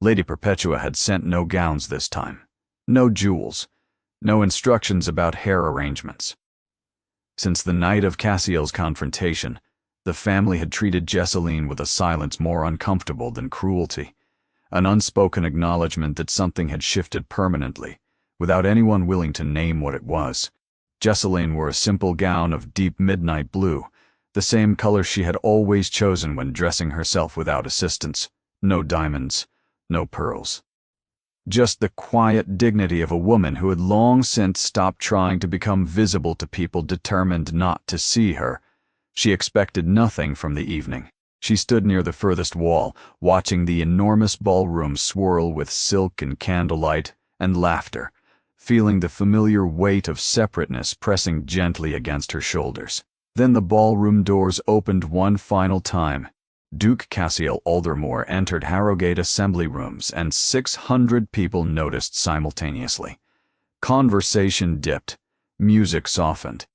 Lady Perpetua had sent no gowns this time, no jewels, no instructions about hair arrangements. Since the night of Cassiel's confrontation, the family had treated Jesseline with a silence more uncomfortable than cruelty, an unspoken acknowledgement that something had shifted permanently, without anyone willing to name what it was. Jesseline wore a simple gown of deep midnight blue, the same color she had always chosen when dressing herself without assistance. No diamonds, no pearls. Just the quiet dignity of a woman who had long since stopped trying to become visible to people determined not to see her. She expected nothing from the evening. She stood near the furthest wall, watching the enormous ballroom swirl with silk and candlelight and laughter, feeling the familiar weight of separateness pressing gently against her shoulders. Then the ballroom doors opened one final time. Duke Cassiel Aldermore entered Harrogate Assembly Rooms, and 600 people noticed simultaneously. Conversation dipped, music softened.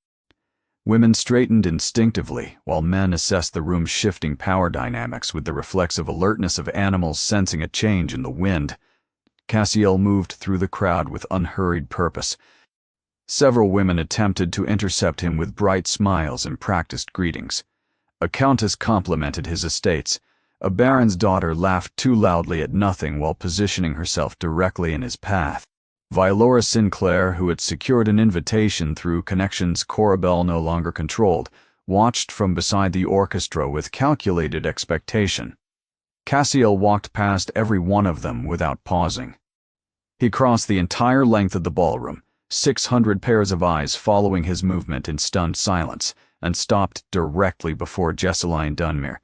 Women straightened instinctively, while men assessed the room's shifting power dynamics with the reflexive alertness of animals sensing a change in the wind. Cassiel moved through the crowd with unhurried purpose. Several women attempted to intercept him with bright smiles and practiced greetings. A countess complimented his estates. A baron's daughter laughed too loudly at nothing while positioning herself directly in his path. Vylora Sinclair, who had secured an invitation through connections Corabelle no longer controlled, watched from beside the orchestra with calculated expectation. Cassiel walked past every one of them without pausing. He crossed the entire length of the ballroom, 600 pairs of eyes following his movement in stunned silence, and stopped directly before Jesseline Dunmere.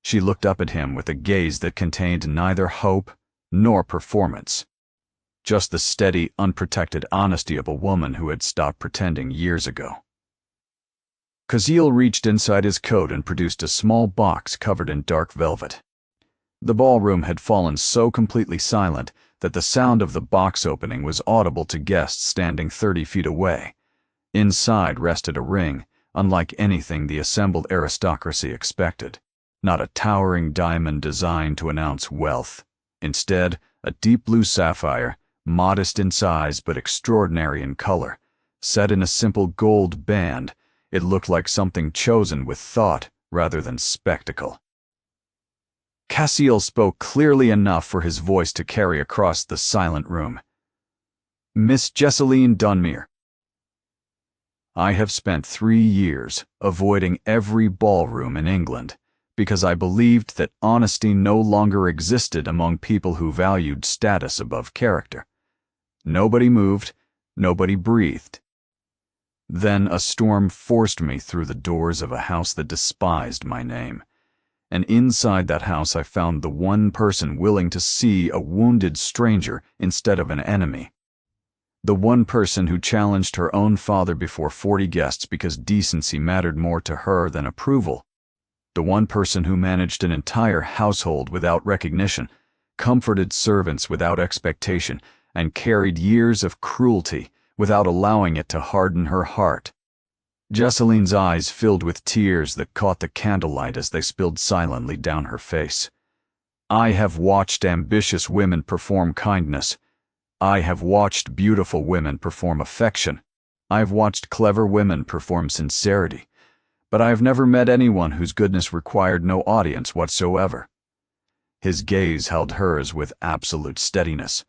She looked up at him with a gaze that contained neither hope nor performance. Just the steady, unprotected honesty of a woman who had stopped pretending years ago. Cassiel reached inside his coat and produced a small box covered in dark velvet. The ballroom had fallen so completely silent that the sound of the box opening was audible to guests standing 30 feet away. Inside rested a ring, unlike anything the assembled aristocracy expected. Not a towering diamond designed to announce wealth. Instead, a deep blue sapphire, modest in size but extraordinary in color. Set in a simple gold band, it looked like something chosen with thought rather than spectacle. Cassiel spoke clearly enough for his voice to carry across the silent room. "Miss Jesseline Dunmere, I have spent 3 years avoiding every ballroom in England because I believed that honesty no longer existed among people who valued status above character. Nobody moved, nobody breathed. Then a storm forced me through the doors of a house that despised my name. And inside that house I found the one person willing to see a wounded stranger instead of an enemy. The one person who challenged her own father before 40 guests because decency mattered more to her than approval. The one person who managed an entire household without recognition, comforted servants without expectation, and carried years of cruelty without allowing it to harden her heart." Jesseline's eyes filled with tears that caught the candlelight as they spilled silently down her face. "I have watched ambitious women perform kindness. I have watched beautiful women perform affection. I have watched clever women perform sincerity. But I have never met anyone whose goodness required no audience whatsoever." His gaze held hers with absolute steadiness.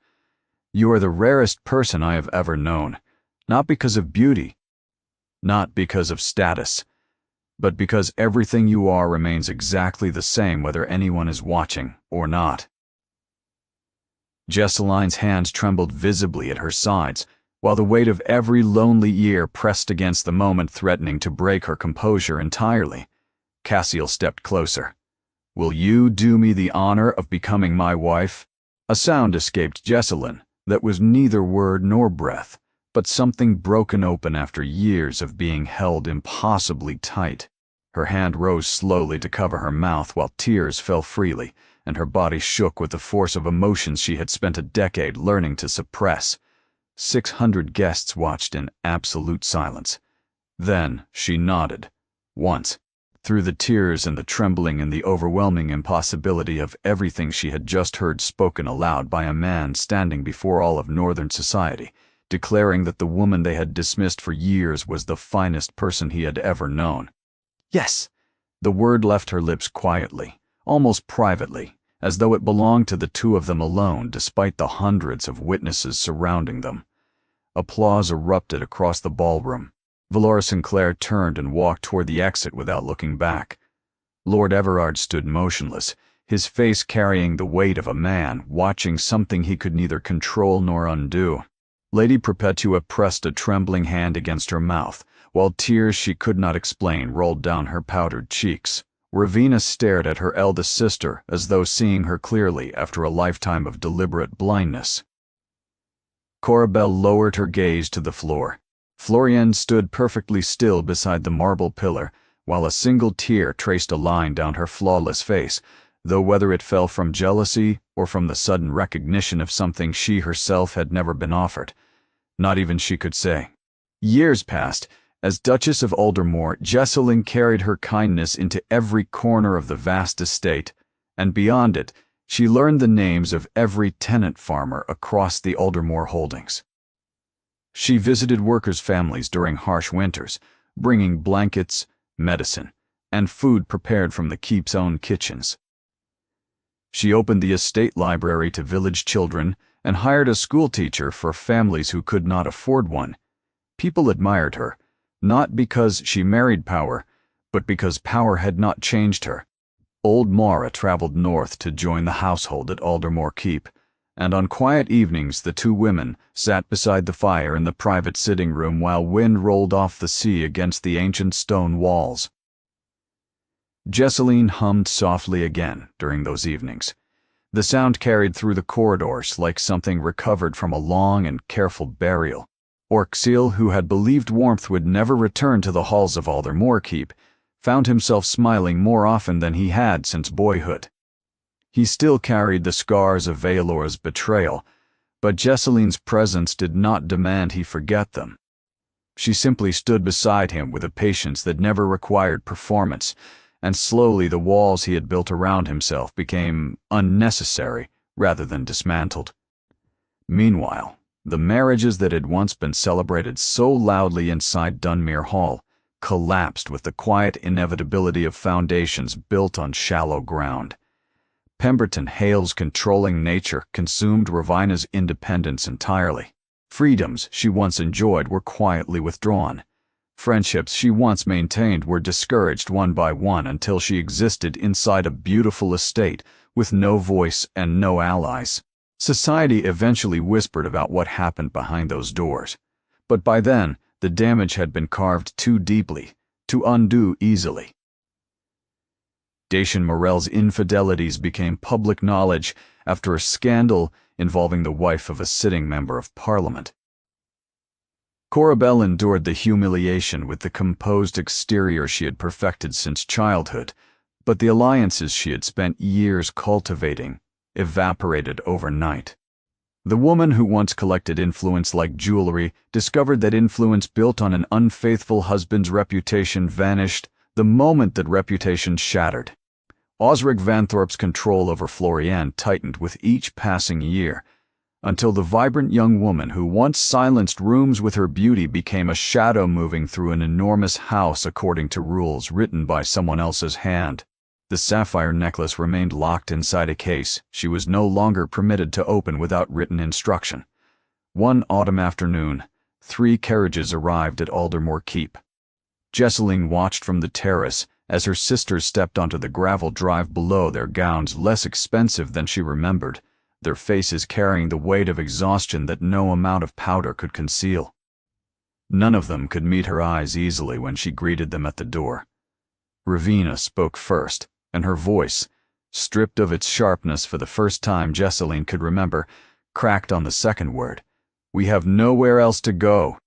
"You are the rarest person I have ever known, not because of beauty, not because of status, but because everything you are remains exactly the same whether anyone is watching or not." Jesseline's hands trembled visibly at her sides, while the weight of every lonely year pressed against the moment, threatening to break her composure entirely. Cassiel stepped closer. "Will you do me the honor of becoming my wife?" A sound escaped Jesseline that was neither word nor breath, but something broken open after years of being held impossibly tight. Her hand rose slowly to cover her mouth while tears fell freely, and her body shook with the force of emotions she had spent a decade learning to suppress. 600 guests watched in absolute silence. Then she nodded, once, Through the tears and the trembling and the overwhelming impossibility of everything she had just heard spoken aloud by a man standing before all of Northern society, declaring that the woman they had dismissed for years was the finest person he had ever known. Yes! The word left her lips quietly, almost privately, as though it belonged to the two of them alone, despite the hundreds of witnesses surrounding them. Applause erupted across the ballroom. Valora Sinclair turned and walked toward the exit without looking back. Lord Everard stood motionless, his face carrying the weight of a man watching something he could neither control nor undo. Lady Perpetua pressed a trembling hand against her mouth, while tears she could not explain rolled down her powdered cheeks. Ravina stared at her eldest sister as though seeing her clearly after a lifetime of deliberate blindness. Corabelle lowered her gaze to the floor. Florian stood perfectly still beside the marble pillar, while a single tear traced a line down her flawless face, though whether it fell from jealousy or from the sudden recognition of something she herself had never been offered, not even she could say. Years passed. As Duchess of Aldermore, Jessalyn carried her kindness into every corner of the vast estate, and beyond it, she learned the names of every tenant farmer across the Aldermore holdings. She visited workers' families during harsh winters, bringing blankets, medicine, and food prepared from the keep's own kitchens. She opened the estate library to village children and hired a schoolteacher for families who could not afford one. People admired her, not because she married power, but because power had not changed her. Old Mara traveled north to join the household at Aldermore Keep, and on quiet evenings the two women sat beside the fire in the private sitting room while wind rolled off the sea against the ancient stone walls. Jessalyn hummed softly again during those evenings. The sound carried through the corridors like something recovered from a long and careful burial. Orksil, who had believed warmth would never return to the halls of Aldermore Keep, found himself smiling more often than he had since boyhood. He still carried the scars of Vaelor's betrayal, but Jessalyn's presence did not demand he forget them. She simply stood beside him with a patience that never required performance, and slowly the walls he had built around himself became unnecessary rather than dismantled. Meanwhile, the marriages that had once been celebrated so loudly inside Dunmere Hall collapsed with the quiet inevitability of foundations built on shallow ground. Pemberton Hale's controlling nature consumed Ravina's independence entirely. Freedoms she once enjoyed were quietly withdrawn. Friendships she once maintained were discouraged one by one until she existed inside a beautiful estate with no voice and no allies. Society eventually whispered about what happened behind those doors, but by then the damage had been carved too deeply to undo easily. Dacian Morell's infidelities became public knowledge after a scandal involving the wife of a sitting member of Parliament. Corabelle endured the humiliation with the composed exterior she had perfected since childhood, but the alliances she had spent years cultivating evaporated overnight. The woman who once collected influence like jewelry discovered that influence built on an unfaithful husband's reputation vanished the moment that reputation shattered. Osric Vanthorpe's control over Florian tightened with each passing year, until the vibrant young woman who once silenced rooms with her beauty became a shadow moving through an enormous house according to rules written by someone else's hand. The sapphire necklace remained locked inside a case she was no longer permitted to open without written instruction. One autumn afternoon, 3 carriages arrived at Aldermore Keep. Jessalyn watched from the terrace as her sisters stepped onto the gravel drive below, their gowns less expensive than she remembered, their faces carrying the weight of exhaustion that no amount of powder could conceal. None of them could meet her eyes easily when she greeted them at the door. Ravina spoke first, and her voice, stripped of its sharpness for the first time Jessalyn could remember, cracked on the second word. "We have nowhere else to go."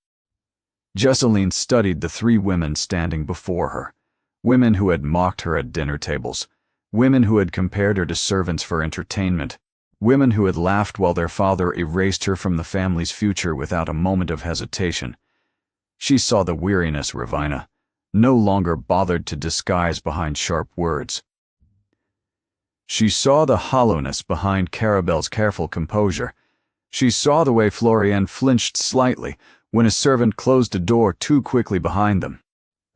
Jessalyn studied the 3 women standing before her, women who had mocked her at dinner tables, women who had compared her to servants for entertainment, women who had laughed while their father erased her from the family's future without a moment of hesitation. She saw the weariness, Ravina, no longer bothered to disguise behind sharp words. She saw the hollowness behind Carabelle's careful composure. She saw the way Florian flinched slightly when a servant closed a door too quickly behind them.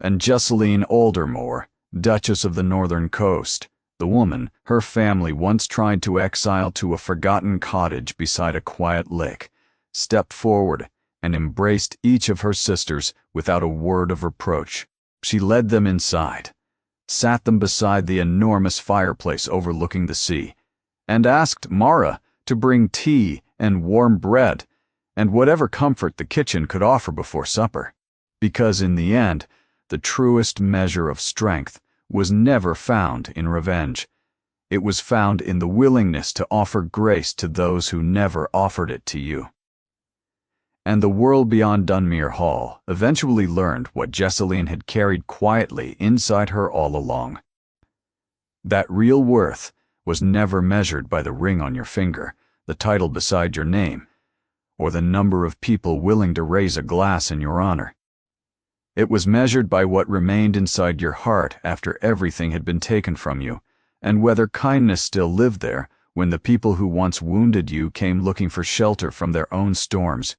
And Jesseline Aldermore, Duchess of the Northern Coast, the woman her family once tried to exile to a forgotten cottage beside a quiet lake, stepped forward and embraced each of her sisters without a word of reproach. She led them inside, sat them beside the enormous fireplace overlooking the sea, and asked Mara to bring tea and warm bread and whatever comfort the kitchen could offer before supper, because in the end, the truest measure of strength was never found in revenge. It was found in the willingness to offer grace to those who never offered it to you. And the world beyond Dunmere Hall eventually learned what Jesseline had carried quietly inside her all along. That real worth was never measured by the ring on your finger, the title beside your name, or the number of people willing to raise a glass in your honor. It was measured by what remained inside your heart after everything had been taken from you, and whether kindness still lived there when the people who once wounded you came looking for shelter from their own storms.